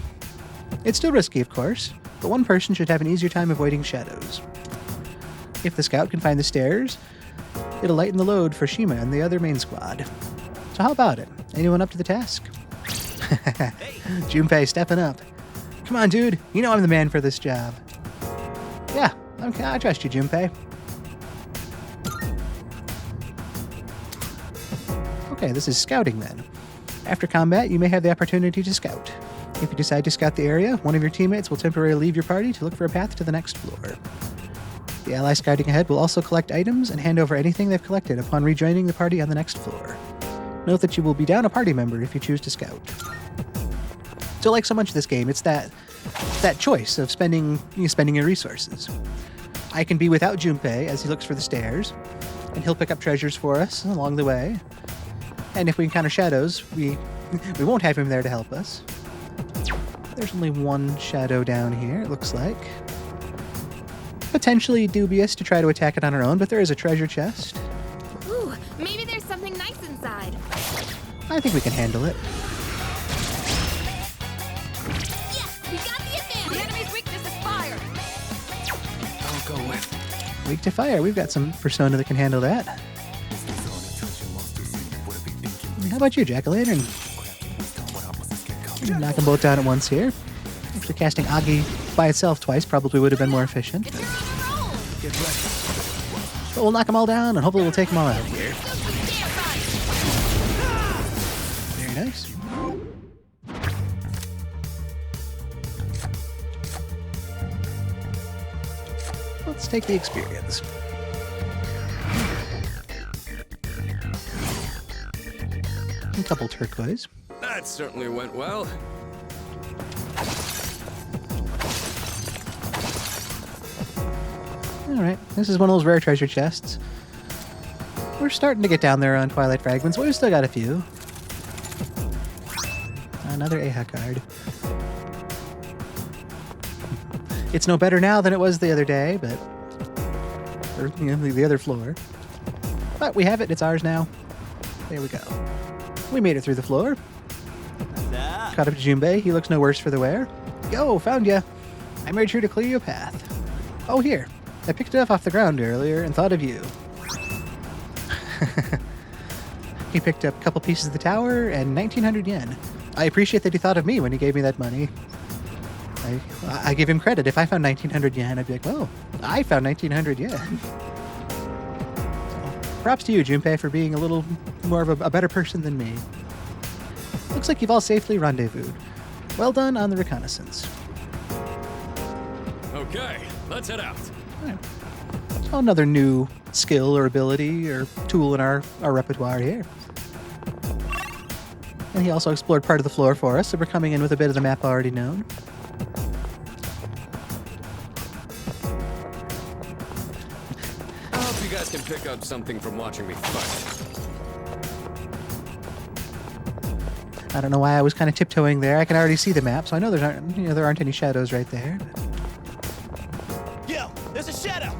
It's still risky, of course, but one person should have an easier time avoiding shadows. If the scout can find the stairs, it'll lighten the load for Shima and the other main squad. So how about it? Anyone up to the task? Junpei stepping up. Come on, dude. You know I'm the man for this job. Yeah, okay, I trust you, Junpei. Okay, this is scouting then. After combat, you may have the opportunity to scout. If you decide to scout the area, one of your teammates will temporarily leave your party to look for a path to the next floor. The ally scouting ahead will also collect items and hand over anything they've collected upon rejoining the party on the next floor. Note that you will be down a party member if you choose to scout. So like so much of this game, it's that choice of spending your resources. I can be without Junpei as he looks for the stairs, and he'll pick up treasures for us along the way. And if we encounter shadows, we won't have him there to help us. There's only one shadow down here, it looks like. Potentially dubious to try to attack it on our own, but there is a treasure chest. Ooh, maybe there's something nice inside. I think we can handle it. Yes, we got the advantage. The enemy's weakness is fire. I'll go with. Weak to fire. We've got some persona that can handle that. How about you, Jack-o'-lantern? Knock them both down at once here. Actually, casting Agi by itself twice probably would have been more efficient. It's on a roll. But we'll knock them all down, and hopefully we'll take them all out here. Very nice. Let's take the experience. A couple turquoise. That certainly went well. Alright, this is one of those rare treasure chests. We're starting to get down there on Twilight Fragments, but we've still got a few. Another AHA card. It's no better now than it was the other day, but... Or, you know, the other floor. But we have it, it's ours now. There we go. We made it through the floor. Caught up to Junpei, he looks no worse for the wear. Yo, found ya! I made sure to clear your path. Oh, here. I picked it up off the ground earlier and thought of you. He picked up a couple pieces of the tower and 1,900 yen. I appreciate that he thought of me when he gave me that money. I give him credit. If I found 1,900 yen, I'd be like, well, I found 1,900 yen. So, props to you, Junpei, for being a little more of a better person than me. Looks like you've all safely rendezvoused. Well done on the reconnaissance. Okay, let's head out. Right. So another new skill or ability or tool in our repertoire here. And he also explored part of the floor for us, so we're coming in with a bit of the map already known. I hope you guys can pick up something from watching me fight. I don't know why I was kind of tiptoeing there. I can already see the map, so I know there aren't any shadows right there. Yo, there's a shadow.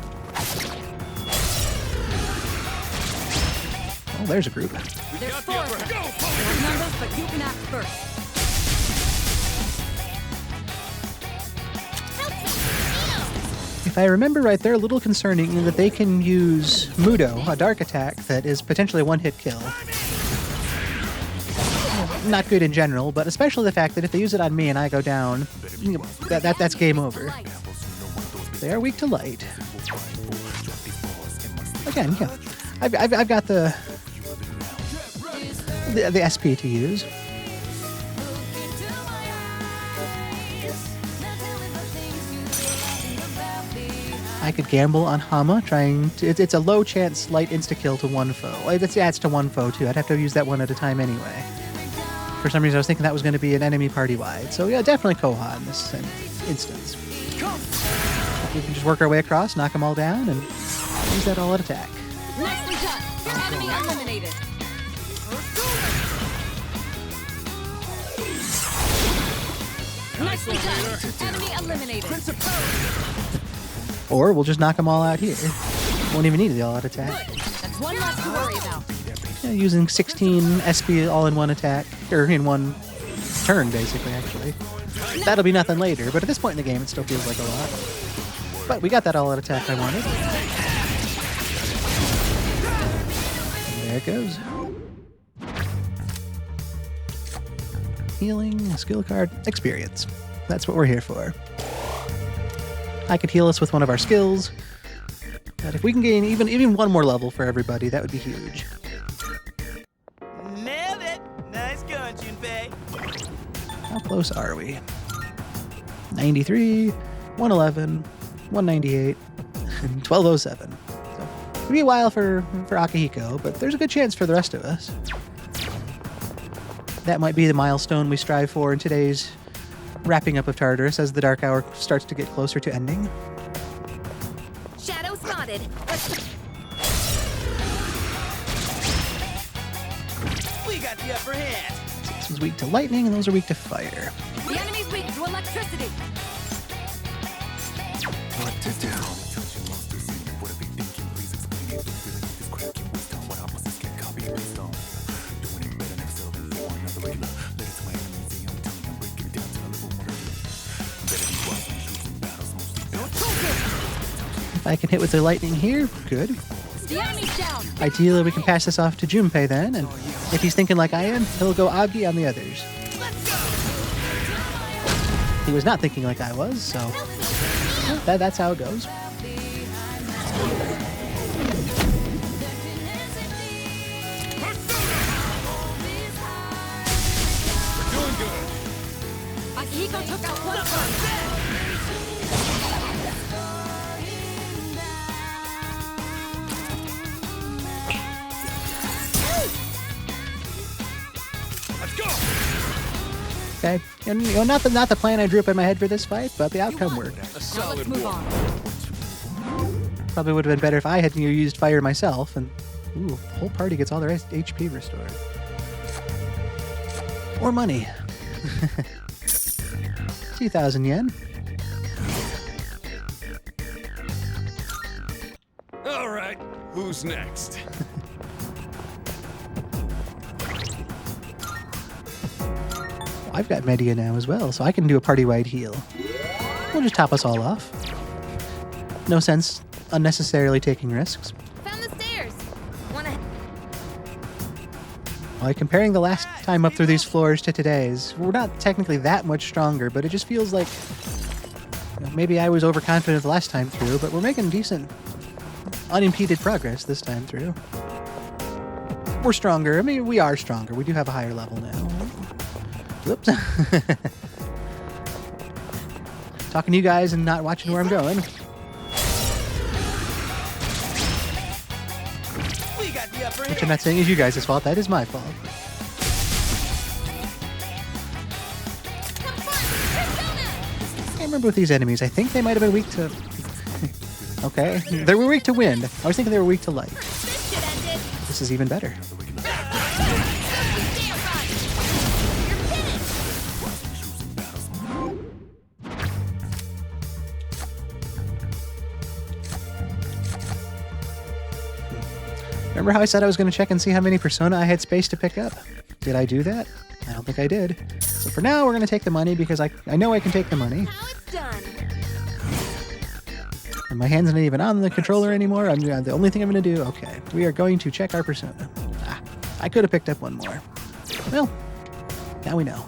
Oh, there's a group. There's four of them. There are numbers, but you can act first. If I remember right, they're a little concerning in that they can use Mudo, a dark attack that is potentially a one-hit kill. Not good in general, but especially the fact that if they use it on me and I go down, that's game over. They are weak to light. Again, yeah, I've got the SP to use. I could gamble on Hama, trying to... It's a low chance light insta-kill to one foe. It adds to one foe, too. I'd have to use that one at a time anyway. For some reason, I was thinking that was going to be an enemy party-wide. So yeah, definitely Koha in this instance. We can just work our way across, knock them all down, and use that all-out attack. Nicely done. Enemy eliminated. Nicely done. Enemy eliminated. Or we'll just knock them all out here. Won't even need the all-out attack. That's one less to worry about. Yeah, using 16 SP all in one attack, or in one turn, basically, actually. That'll be nothing later, but at this point in the game, it still feels like a lot. But we got that all-out attack I wanted. And there it goes. Healing, skill card, experience. That's what we're here for. I could heal us with one of our skills, but if we can gain even one more level for everybody, that would be huge. Nailed it. Nice going, Junpei. How close are we? 93, 111, 198, and 1207. So it'll be a while for Akihiko, but there's a good chance for the rest of us. That might be the milestone we strive for in today's wrapping up of Tartarus as the Dark Hour starts to get closer to ending. Shadow spotted. We got the upper hand. This is weak to lightning, and those are weak to fire. The enemy's weak to electricity. What to do? If I can hit with the lightning here, good. The enemy's down. Ideally, we can pass this off to Junpei then, and if he's thinking like I am, he'll go Agi on the others. He was not thinking like I was, so that's how it goes. Akihiko took out one first. Let's go! Okay, and not the plan I drew up in my head for this fight, but the outcome worked. A Now let's solid move wall. on. Probably would have been better if I had used fire myself, and ooh, the whole party gets all their HP restored. Or money. 2,000 yen. All right, who's next? I've got Media now as well, so I can do a party-wide heal. We'll just top us all off. No sense unnecessarily taking risks. Found the stairs. Wanna... Like, comparing the last time up through these floors to today's, we're not technically that much stronger, but it just feels like maybe I was overconfident the last time through, but we're making decent, unimpeded progress this time through. We're stronger. I mean, we are stronger. We do have a higher level now. Whoops. Talking to you guys and not watching where I'm going. We got the upper Which I'm hand. not saying is you guys' fault. That is my fault. I remember with these enemies, I think they might have been weak to... Okay. They were weak to wind. I was thinking they were weak to light. This should end it. This is even better. Remember how I said I was going to check and see how many Persona I had space to pick up? Did I do that? I don't think I did. So for now, we're going to take the money because I know I can take the money. Now it's done. And my hand's not even on the controller anymore. The only thing I'm going to do... Okay, we are going to check our Persona. Ah, I could have picked up one more. Well, now we know.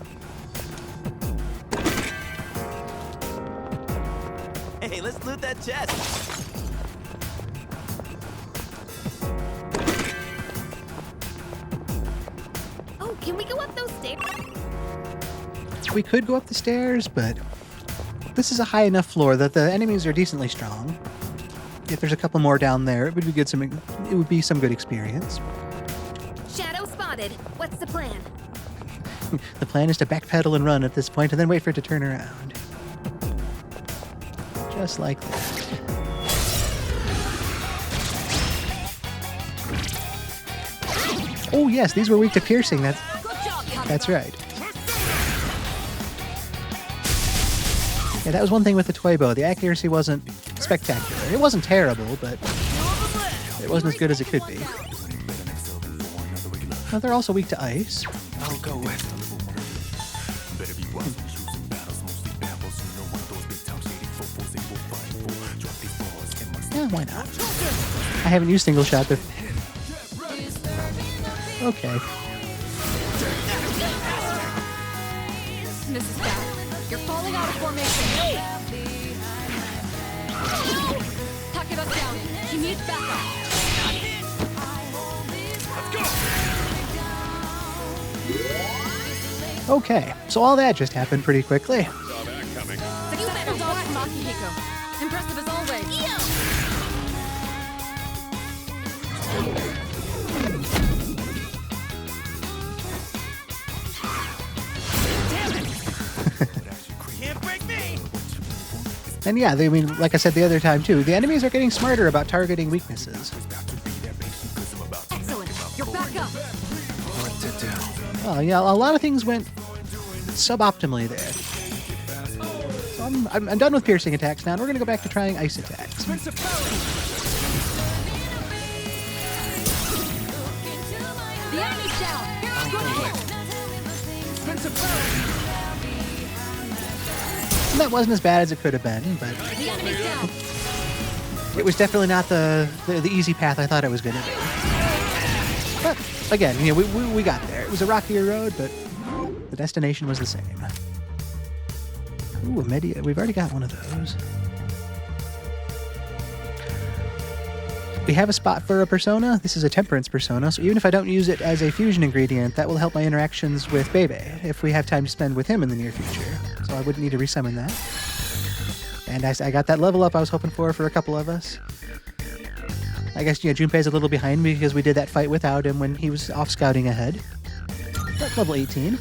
Hey, let's loot that chest. Oh, can we go up those stairs? We could go up the stairs, but this is a high enough floor that the enemies are decently strong. If there's a couple more down there, it would be good. It would be some good experience. Shadow spotted. What's the plan? The plan is to backpedal and run at this point, and then wait for it to turn around. Just like that. Oh yes, these were weak to piercing. That's right. Yeah, that was one thing with the toy bow. The accuracy wasn't spectacular. It wasn't terrible, but it wasn't as good as it could be. Well, they're also weak to ice. I'll go with. Yeah, why not? I haven't used single shot before. Okay. Mrs. Bat, you're falling out of formation. Takeba's down. He needs backup. Okay, so all that just happened pretty quickly. Saw that coming. Successful dodge from Akihiko. Impressive as always. Can't break me. And yeah, I mean, like I said the other time too, the enemies are getting smarter about targeting weaknesses. Excellent. You're back up. What to do? Well, yeah, a lot of things went suboptimally there. So I'm done with piercing attacks now, and we're going to go back to trying ice attacks. The enemy's down. Good hit. And that wasn't as bad as it could have been, but The enemy's down. it was definitely not the easy path I thought it was going to be. But again, you know, we got there. It was a rockier road, but the destination was the same. Ooh, a media. We've already got one of those. We have a spot for a persona. This is a temperance persona, so even if I don't use it as a fusion ingredient, that will help my interactions with Bebe if we have time to spend with him in the near future. So I wouldn't need to resummon that. And I got that level up I was hoping for a couple of us. I guess, yeah, Junpei's a little behind me because we did that fight without him when he was off scouting ahead. But level 18.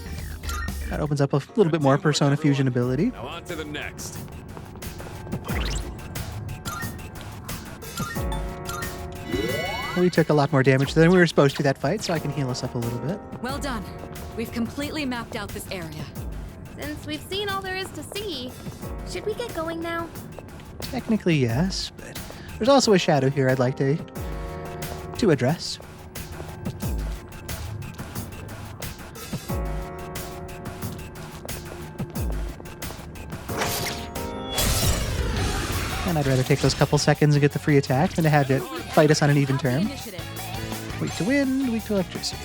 That opens up a little bit more Persona Fusion ability. Now on to the next. We took a lot more damage than we were supposed to that fight, so I can heal us up a little bit. Well done. We've completely mapped out this area. Since we've seen all there is to see, should we get going now? Technically, yes, but there's also a shadow here I'd like to address. And I'd rather take those couple seconds and get the free attack than to have it fight us on an even term. Initiative. Weak to wind, weak to electricity.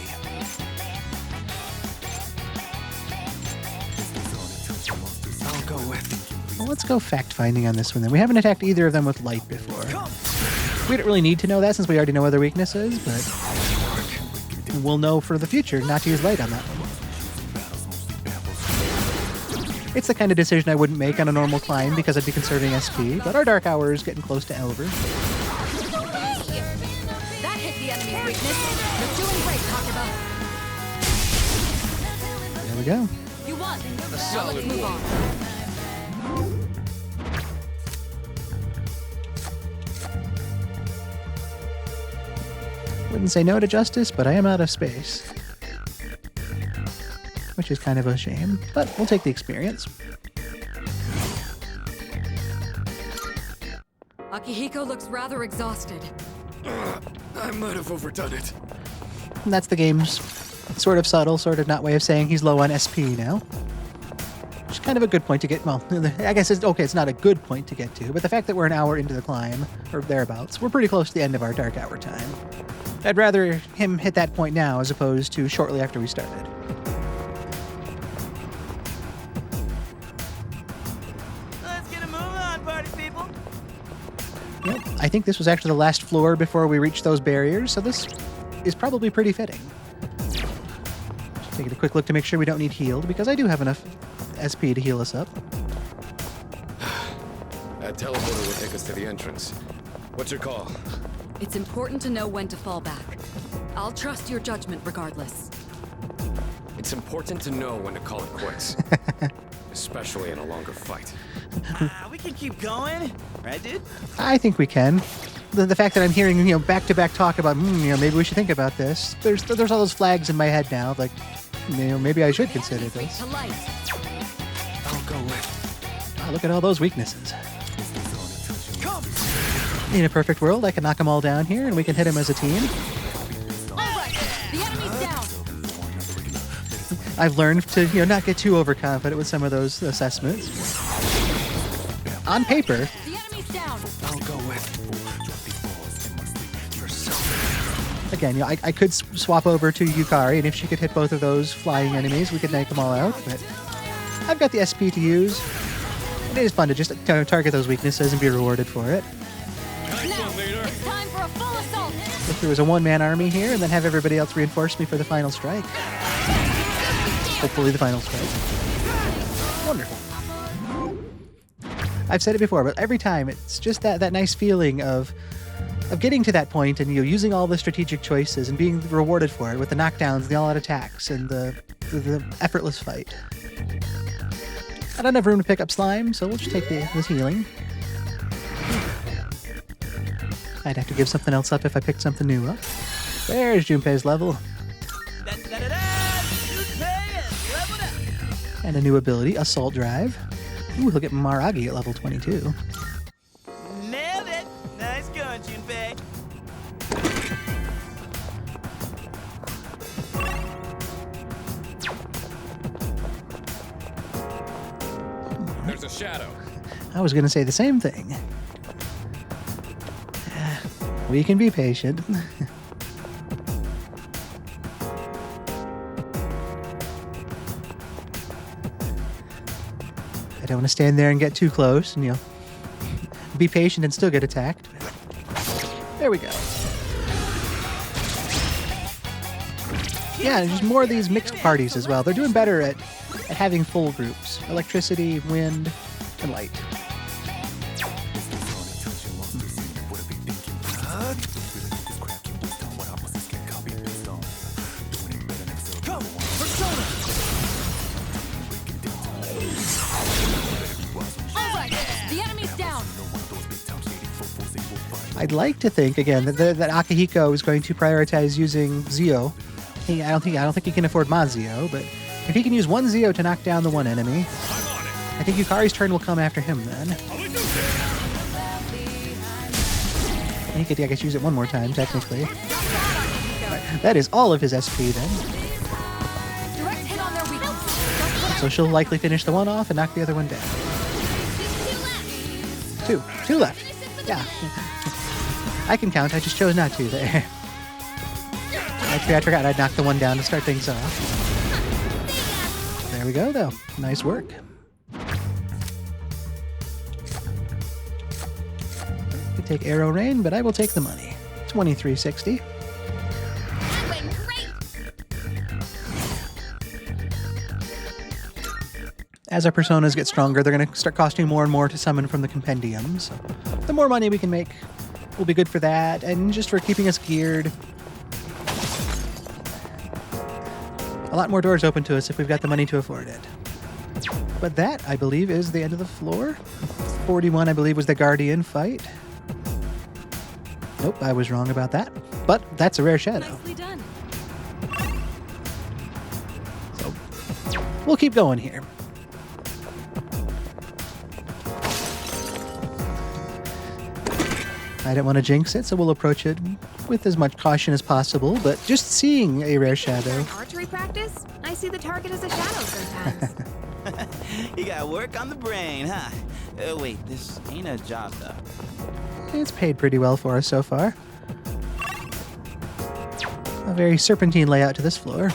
I'll go with. Well, let's go fact-finding on this one then. We haven't attacked either of them with light before. We don't really need to know that since we already know other weaknesses, but we'll know for the future not to use light on that one. It's the kind of decision I wouldn't make on a normal climb because I'd be conserving SP, but our Dark Hour is getting close to Elver. That hit the enemy's weakness. You're doing great, Takeba. There we go. You won. Now let's move on. Wouldn't say no to justice, but I am out of space. Which is kind of a shame, but we'll take the experience. Akihiko looks rather exhausted. I might have overdone it. And that's the game's sort of subtle, sort of not way of saying he's low on SP now. Which is kind of a good point to get, well, I guess it's not a good point to get to, but the fact that we're an hour into the climb, or thereabouts, we're pretty close to the end of our Dark Hour time. I'd rather him hit that point now as opposed to shortly after we started. Let's get a move on, party people. Yep, I think this was actually the last floor before we reached those barriers, so this is probably pretty fitting. Just taking a quick look to make sure we don't need healed, because I do have enough SP to heal us up. That teleporter will take us to the entrance. What's your call? It's important to know when to fall back. I'll trust your judgment regardless. It's important to know when to call it quits. Especially in a longer fight. We can keep going, right, dude? I think we can. The fact that I'm hearing, back-to-back talk about, maybe we should think about this. There's all those flags in my head now, like, maybe I should consider this. To light. I'll go with. Wow, look at all those weaknesses. In a perfect world, I can knock them all down here, and we can hit them as a team. All right, the enemy's down. I've learned to, not get too overconfident with some of those assessments. On paper, The enemy's down. I'll go with. again, I could swap over to Yukari, and if she could hit both of those flying enemies, we could knock them all out, but I've got the SP to use. It is fun to just target those weaknesses and be rewarded for it. Now, it's time for a full assault. If there was a one-man army here, and then have everybody else reinforce me for the final strike. Hopefully the final strike. Wonderful. I've said it before, but every time it's just that nice feeling of getting to that point and using all the strategic choices and being rewarded for it with the knockdowns, the all-out attacks, and the effortless fight. I don't have room to pick up slime, so we'll just take this healing. I'd have to give something else up if I picked something new up. There's Junpei's level. And a new ability, Assault Drive. Ooh, he'll get Maragi at level 22. Nailed it. Nice going, Junpei. There's a shadow. I was going to say the same thing. We can be patient. I don't want to stand there and get too close and, be patient and still get attacked. There we go. Yeah, and just more of these mixed parties as well. They're doing better at having full groups. Electricity, wind, and light. I'd like to think again that Akihiko is going to prioritize using Zio. I don't think he can afford Mazio, but if he can use one Zio to knock down the one enemy, I think Yukari's turn will come after him then. He could, I guess, use it one more time, technically. Right, that is all of his SP then. So she'll likely finish the one off and knock the other one down. Two left. Yeah. I can count, I just chose not to there. Actually, I forgot I'd knock the one down to start things off. There we go, though. Nice work. Could take Arrow Rain, but I will take the money. 2360. As our personas get stronger, they're going to start costing more and more to summon from the compendium. So the more money we can make will be good for that, and just for keeping us geared. A lot more doors open to us if we've got the money to afford it. But that, I believe, is the end of the floor. 41, I believe, was the Guardian fight. Nope, I was wrong about that. But that's a rare shadow. Nicely done. So we'll keep going here. I don't want to jinx it, so we'll approach it with as much caution as possible, but just seeing a rare shadow. During archery practice, I see the target as a shadow sometimes. You gotta work on the brain, huh? Wait, this ain't a job, though. It's paid pretty well for us so far. A very serpentine layout to this floor.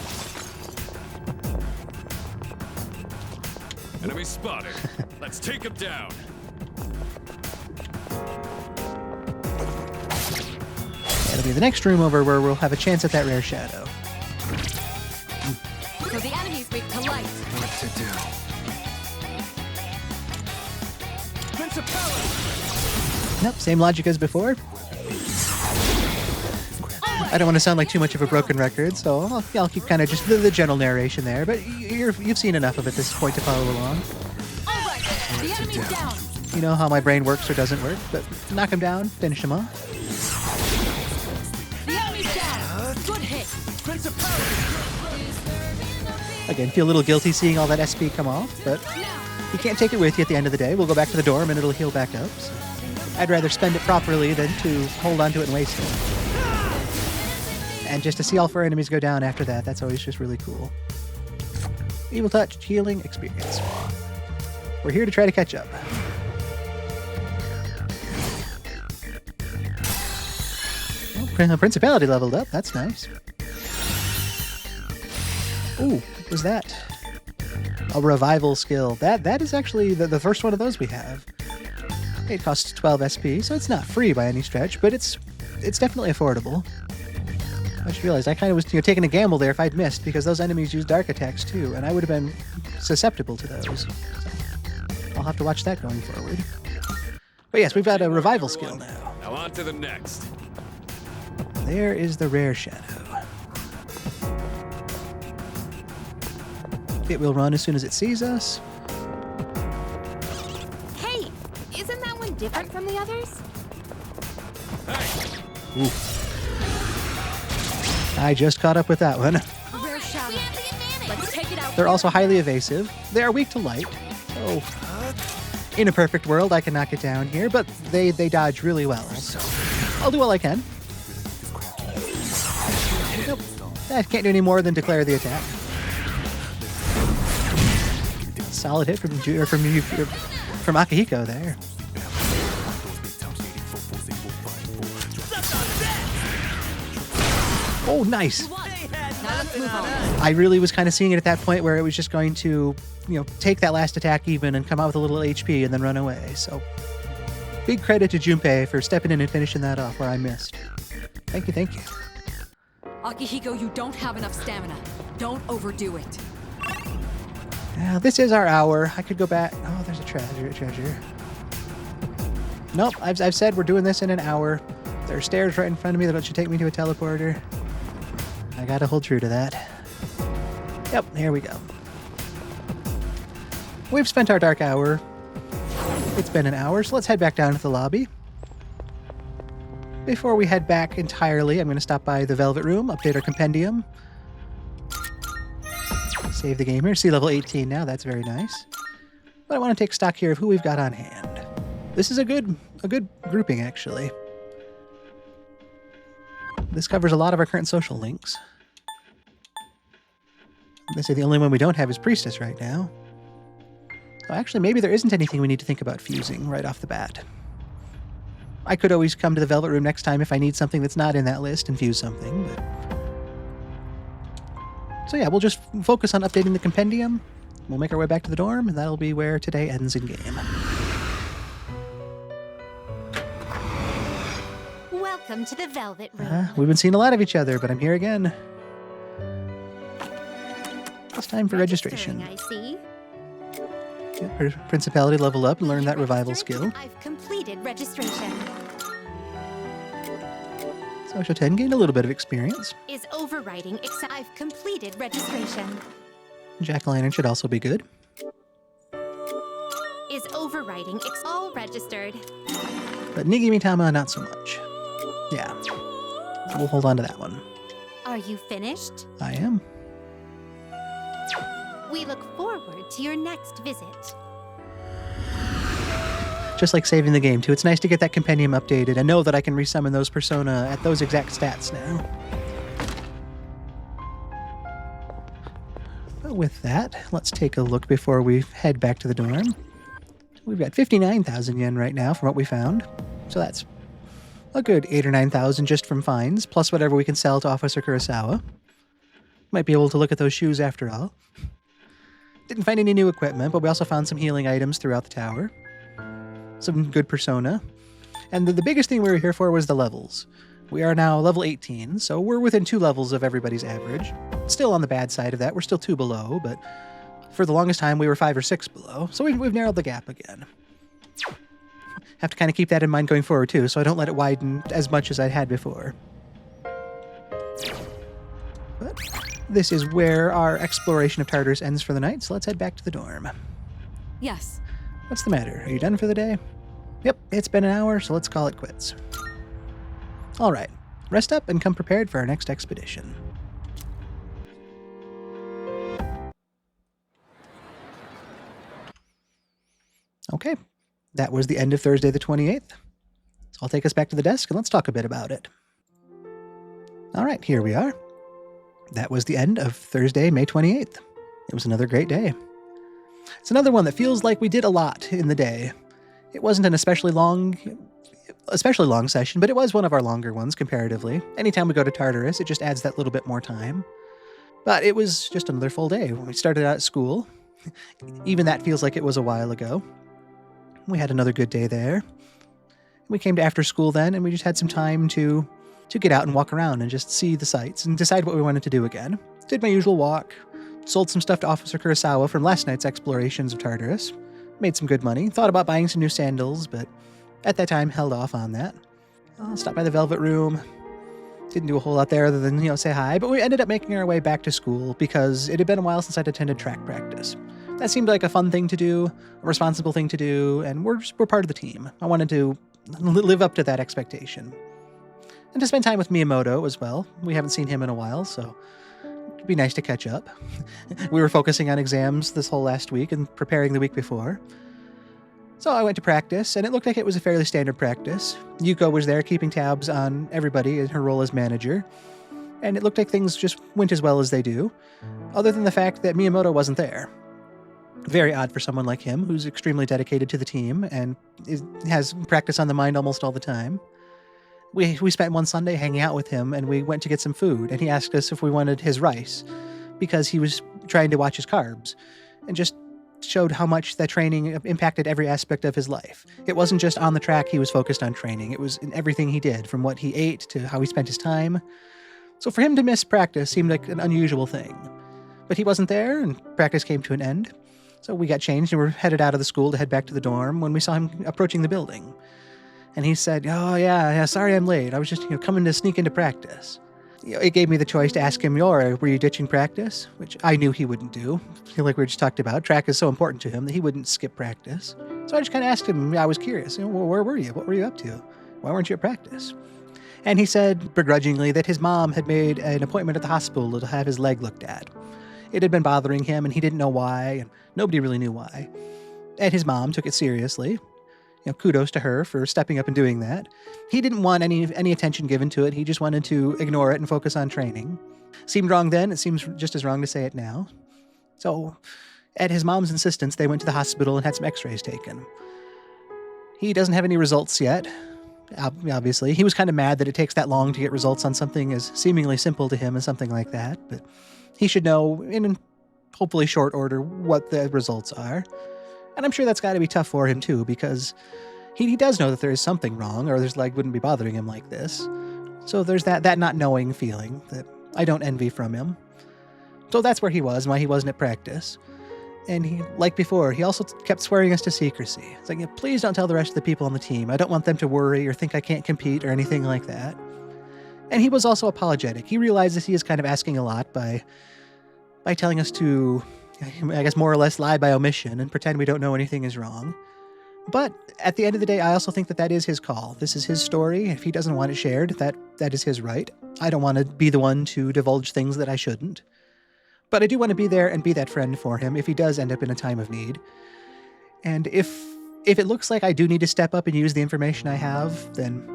Enemy spotted. Let's take him down. It'll be the next room over where we'll have a chance at that rare shadow. So the enemy's weak to light. What to do? Nope, same logic as before. I don't want to sound like too much of a broken record, so I'll keep kind of just the general narration there, but you've seen enough of it at this point to follow along. All right, the enemy's down. You know how my brain works or doesn't work, but knock him down, finish him off. The enemy's down. Good hit. Again, feel a little guilty seeing all that SP come off, but you can't take it with you at the end of the day. We'll go back to the dorm and it'll heal back up. So I'd rather spend it properly than to hold on to it and waste it. And just to see all 4 enemies go down after that, that's always just really cool. Evil Touch, healing, experience. We're here to try to catch up. Oh, Principality leveled up, that's nice. Ooh, what was that? A revival skill. That is actually the first one of those we have. It costs 12 SP, so it's not free by any stretch, but it's definitely affordable. I just realized I kind of was taking a gamble there if I'd missed, because those enemies use dark attacks too, and I would have been susceptible to those. So I'll have to watch that going forward. But yes, we've got a revival skill now. Now on to the next. There is the rare shadow. It will run as soon as it sees us. Hey, isn't that one different from the others? Hey, Ooh. I just caught up with that one. Rare shadow. Let's take it out. They're also highly evasive. They are weak to light. So, in a perfect world, I can knock it down here, but they dodge really well. So I'll do all I can. Nope. I can't do any more than declare the attack. Solid hit from Akihiko there. Oh, nice. Now let's move on. I really was kind of seeing it at that point where it was just going to, take that last attack even and come out with a little HP and then run away. So, big credit to Junpei for stepping in and finishing that off where I missed. Thank you, thank you. Akihiko, you don't have enough stamina. Don't overdo it. Now, this is our hour. I could go back. Oh, there's a treasure. Nope, I've said we're doing this in an hour. There are stairs right in front of me that should take me to a teleporter. I gotta hold true to that. Yep, here we go. We've spent our dark hour. It's been an hour, so let's head back down to the lobby. Before we head back entirely, I'm going to stop by the Velvet Room, update our compendium. Save the game here. See level 18 now. That's very nice. But I want to take stock here of who we've got on hand. This is a good grouping, actually. This covers a lot of our current social links. They say the only one we don't have is Priestess right now. So actually, maybe there isn't anything we need to think about fusing right off the bat. I could always come to the Velvet Room next time if I need something that's not in that list and fuse something, but... So yeah, we'll just focus on updating the compendium. We'll make our way back to the dorm, and that'll be where today ends in game. Welcome to the Velvet Room. We've been seeing a lot of each other, but I'm here again. It's time for registration. I see. Yeah, her principality level up and learn that revival skill. I've completed registration. Social 10 gained a little bit of experience. Is overriding except I've completed registration. Jack-o'-lantern should also be good. Is overriding all registered. But Nigi-Mitama, not so much. Yeah. So we'll hold on to that one. Are you finished? I am. We look forward to your next visit. Just like saving the game, too. It's nice to get that compendium updated and know that I can resummon those persona at those exact stats now. But with that, let's take a look before we head back to the dorm. We've got 59,000 yen right now from what we found. So that's a good 8,000 or 9,000 just from finds, plus whatever we can sell to Officer Kurosawa. Might be able to look at those shoes after all. Didn't find any new equipment, but we also found some healing items throughout the tower. Some good persona. And the biggest thing we were here for was the levels. We are now level 18, so we're within 2 levels of everybody's average. Still on the bad side of that, we're still 2 below, but for the longest time we were 5 or 6 below, so we've narrowed the gap again. Have to kind of keep that in mind going forward too, so I don't let it widen as much as I had before. But this is where our exploration of Tartarus ends for the night, so let's head back to the dorm. Yes. What's the matter? Are you done for the day? Yep, it's been an hour, so let's call it quits. All right, rest up and come prepared for our next expedition. Okay, that was the end of Thursday the 28th. So I'll take us back to the desk and let's talk a bit about it. All right, here we are. That was the end of Thursday, May 28th. It was another great day. It's another one that feels like we did a lot in the day. It wasn't an especially long session, but it was one of our longer ones comparatively. Anytime we go to Tartarus, it just adds that little bit more time. But it was just another full day. When we started out at school, even that feels like it was a while ago. We had another good day there. We came to after school then, and we just had some time to get out and walk around and just see the sights and decide what we wanted to do again. Did my usual walk, sold some stuff to Officer Kurosawa from last night's explorations of Tartarus, made some good money, thought about buying some new sandals, but at that time held off on that. Stopped by the Velvet Room, didn't do a whole lot there other than, say hi, but we ended up making our way back to school because it had been a while since I'd attended track practice. That seemed like a fun thing to do, a responsible thing to do, and we're part of the team. I wanted to live up to that expectation. And to spend time with Miyamoto as well. We haven't seen him in a while, so it'd be nice to catch up. We were focusing on exams this whole last week and preparing the week before. So I went to practice, and it looked like it was a fairly standard practice. Yuko was there keeping tabs on everybody in her role as manager, and it looked like things just went as well as they do, other than the fact that Miyamoto wasn't there. Very odd for someone like him, who's extremely dedicated to the team and has practice on the mind almost all the time. We spent one Sunday hanging out with him, and we went to get some food, and he asked us if we wanted his rice because he was trying to watch his carbs, and just showed how much that training impacted every aspect of his life. It wasn't just on the track he was focused on training. It was in everything he did, from what he ate to how he spent his time. So for him to miss practice seemed like an unusual thing. But he wasn't there, and practice came to an end. So we got changed and were headed out of the school to head back to the dorm when we saw him approaching the building. And he said, "Oh, yeah, sorry I'm late. I was just coming to sneak into practice." It gave me the choice to ask him, were you ditching practice? Which I knew he wouldn't do. Like we just talked about, track is so important to him that he wouldn't skip practice. So I just kind of asked him, I was curious, where were you? What were you up to? Why weren't you at practice? And he said, begrudgingly, that his mom had made an appointment at the hospital to have his leg looked at. It had been bothering him, and he didn't know why, and nobody really knew why. And his mom took it seriously. Kudos to her for stepping up and doing that. He didn't want any attention given to it. He just wanted to ignore it and focus on training. Seemed wrong then. It seems just as wrong to say it now. So, at his mom's insistence, they went to the hospital and had some x-rays taken. He doesn't have any results yet. Obviously, he was kind of mad that it takes that long to get results on something as seemingly simple to him as something like that, but he should know in hopefully short order what the results are. And I'm sure that's got to be tough for him too, because he does know that there is something wrong, or his leg wouldn't be bothering him like this. So there's that not knowing feeling that I don't envy from him. So that's where he was and why he wasn't at practice. And he, like before, he also kept swearing us to secrecy. It's like, please don't tell the rest of the people on the team. I don't want them to worry or think I can't compete or anything like that. And he was also apologetic. He realizes he is kind of asking a lot by telling us to, I guess, more or less lie by omission and pretend we don't know anything is wrong. But at the end of the day, I also think that is his call. This is his story. If he doesn't want it shared, that is his right. I don't want to be the one to divulge things that I shouldn't. But I do want to be there and be that friend for him if he does end up in a time of need. And if it looks like I do need to step up and use the information I have, then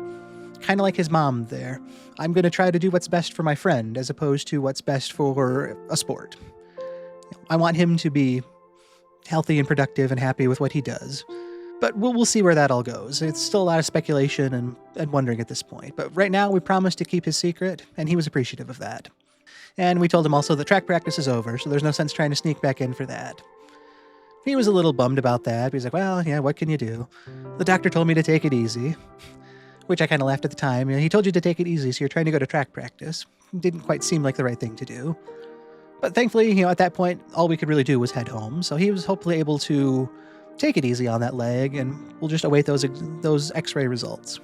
kind of like his mom there, I'm going to try to do what's best for my friend as opposed to what's best for a sport. I want him to be healthy and productive and happy with what he does. But we'll see where that all goes. It's still a lot of speculation and wondering at this point. But right now, we promised to keep his secret, and he was appreciative of that. And we told him also that track practice is over, so there's no sense trying to sneak back in for that. He was a little bummed about that. He's like, well, yeah, what can you do? The doctor told me to take it easy, which I kind of laughed at the time. He told you to take it easy, so you're trying to go to track practice. Didn't quite seem like the right thing to do. But thankfully, at that point, all we could really do was head home, so he was hopefully able to take it easy on that leg, and we'll just await those x-ray results.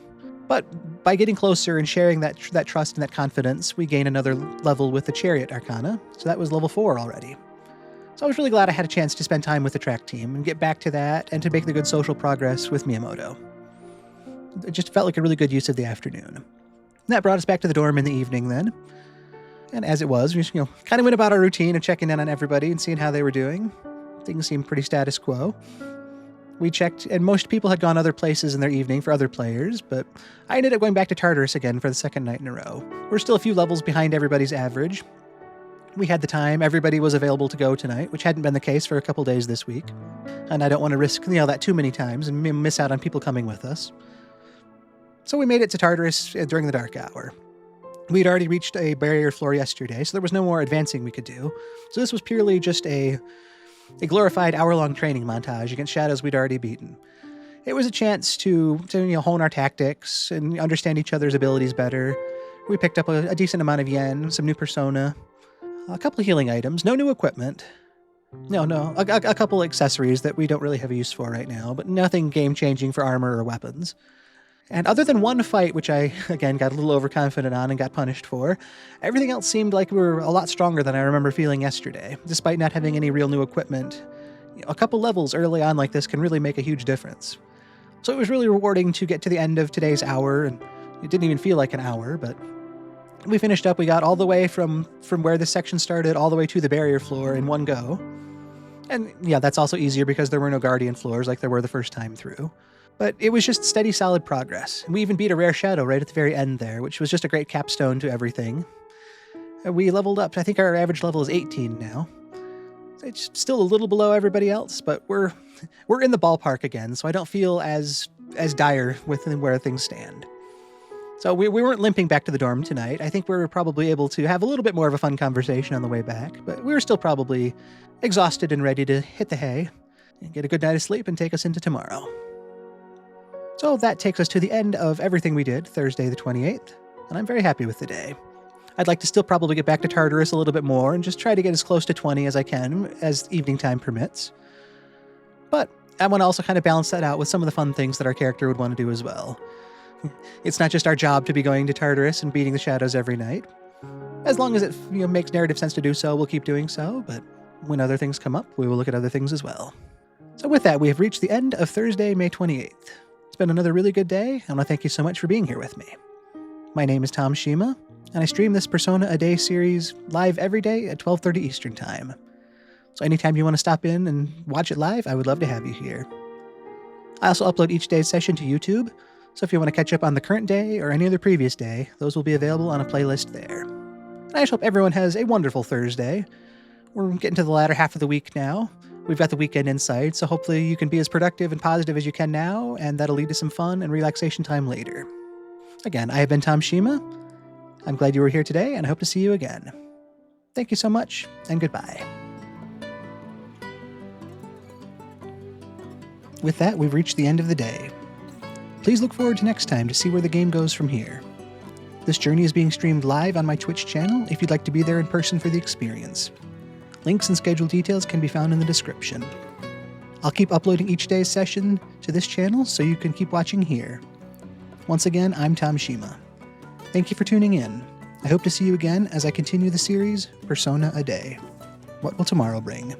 But by getting closer and sharing that trust and that confidence, we gain another level with the Chariot Arcana, so that was level 4 already. So I was really glad I had a chance to spend time with the track team and get back to that and to make the good social progress with Miyamoto. It just felt like a really good use of the afternoon. And that brought us back to the dorm in the evening then. And as it was, we just, kind of went about our routine of checking in on everybody and seeing how they were doing. Things seemed pretty status quo. We checked, and most people had gone other places in their evening for other players, but I ended up going back to Tartarus again for the second night in a row. We're still a few levels behind everybody's average. We had the time, everybody was available to go tonight, which hadn't been the case for a couple days this week. And I don't want to risk that too many times and miss out on people coming with us. So we made it to Tartarus during the dark hour. We'd already reached a barrier floor yesterday, so there was no more advancing we could do. So this was purely just a glorified hour-long training montage against shadows we'd already beaten. It was a chance to hone our tactics and understand each other's abilities better. We picked up a decent amount of yen, some new persona, a couple of healing items, no new equipment. A couple accessories that we don't really have a use for right now, but nothing game-changing for armor or weapons. And other than one fight, which I, again, got a little overconfident on and got punished for, everything else seemed like we were a lot stronger than I remember feeling yesterday, despite not having any real new equipment. A couple levels early on like this can really make a huge difference. So it was really rewarding to get to the end of today's hour, and it didn't even feel like an hour, but we finished up. We got all the way from where this section started all the way to the barrier floor in one go. And yeah, that's also easier because there were no guardian floors like there were the first time through. But it was just steady, solid progress. We even beat a rare shadow right at the very end there, which was just a great capstone to everything. We leveled up. I think our average level is 18 now. It's still a little below everybody else, but we're in the ballpark again, so I don't feel as dire with where things stand. So we weren't limping back to the dorm tonight. I think we were probably able to have a little bit more of a fun conversation on the way back, but we were still probably exhausted and ready to hit the hay and get a good night of sleep and take us into tomorrow. So that takes us to the end of everything we did Thursday the 28th, and I'm very happy with the day. I'd like to still probably get back to Tartarus a little bit more and just try to get as close to 20 as I can as evening time permits. But I want to also kind of balance that out with some of the fun things that our character would want to do as well. It's not just our job to be going to Tartarus and beating the shadows every night. As long as it makes narrative sense to do so, we'll keep doing so, but when other things come up, we will look at other things as well. So with that, we have reached the end of Thursday, May 28th. It's been another really good day. I want to thank you so much for being here with me. My name is Tom Shima, and I stream this Persona a Day series live every day at 12:30 Eastern Time. So anytime you want to stop in and watch it live, I would love to have you here. I also upload each day's session to YouTube, so if you want to catch up on the current day or any other previous day, those will be available on a playlist there. And I just hope everyone has a wonderful Thursday. We're getting to the latter half of the week now. We've got the weekend in sight, so hopefully you can be as productive and positive as you can now, and that'll lead to some fun and relaxation time later. Again, I have been Tom Shima. I'm glad you were here today, and I hope to see you again. Thank you so much, and goodbye. With that, we've reached the end of the day. Please look forward to next time to see where the game goes from here. This journey is being streamed live on my Twitch channel if you'd like to be there in person for the experience. Links and schedule details can be found in the description. I'll keep uploading each day's session to this channel so you can keep watching here. Once again, I'm Tom Shima. Thank you for tuning in. I hope to see you again as I continue the series, Persona a Day. What will tomorrow bring?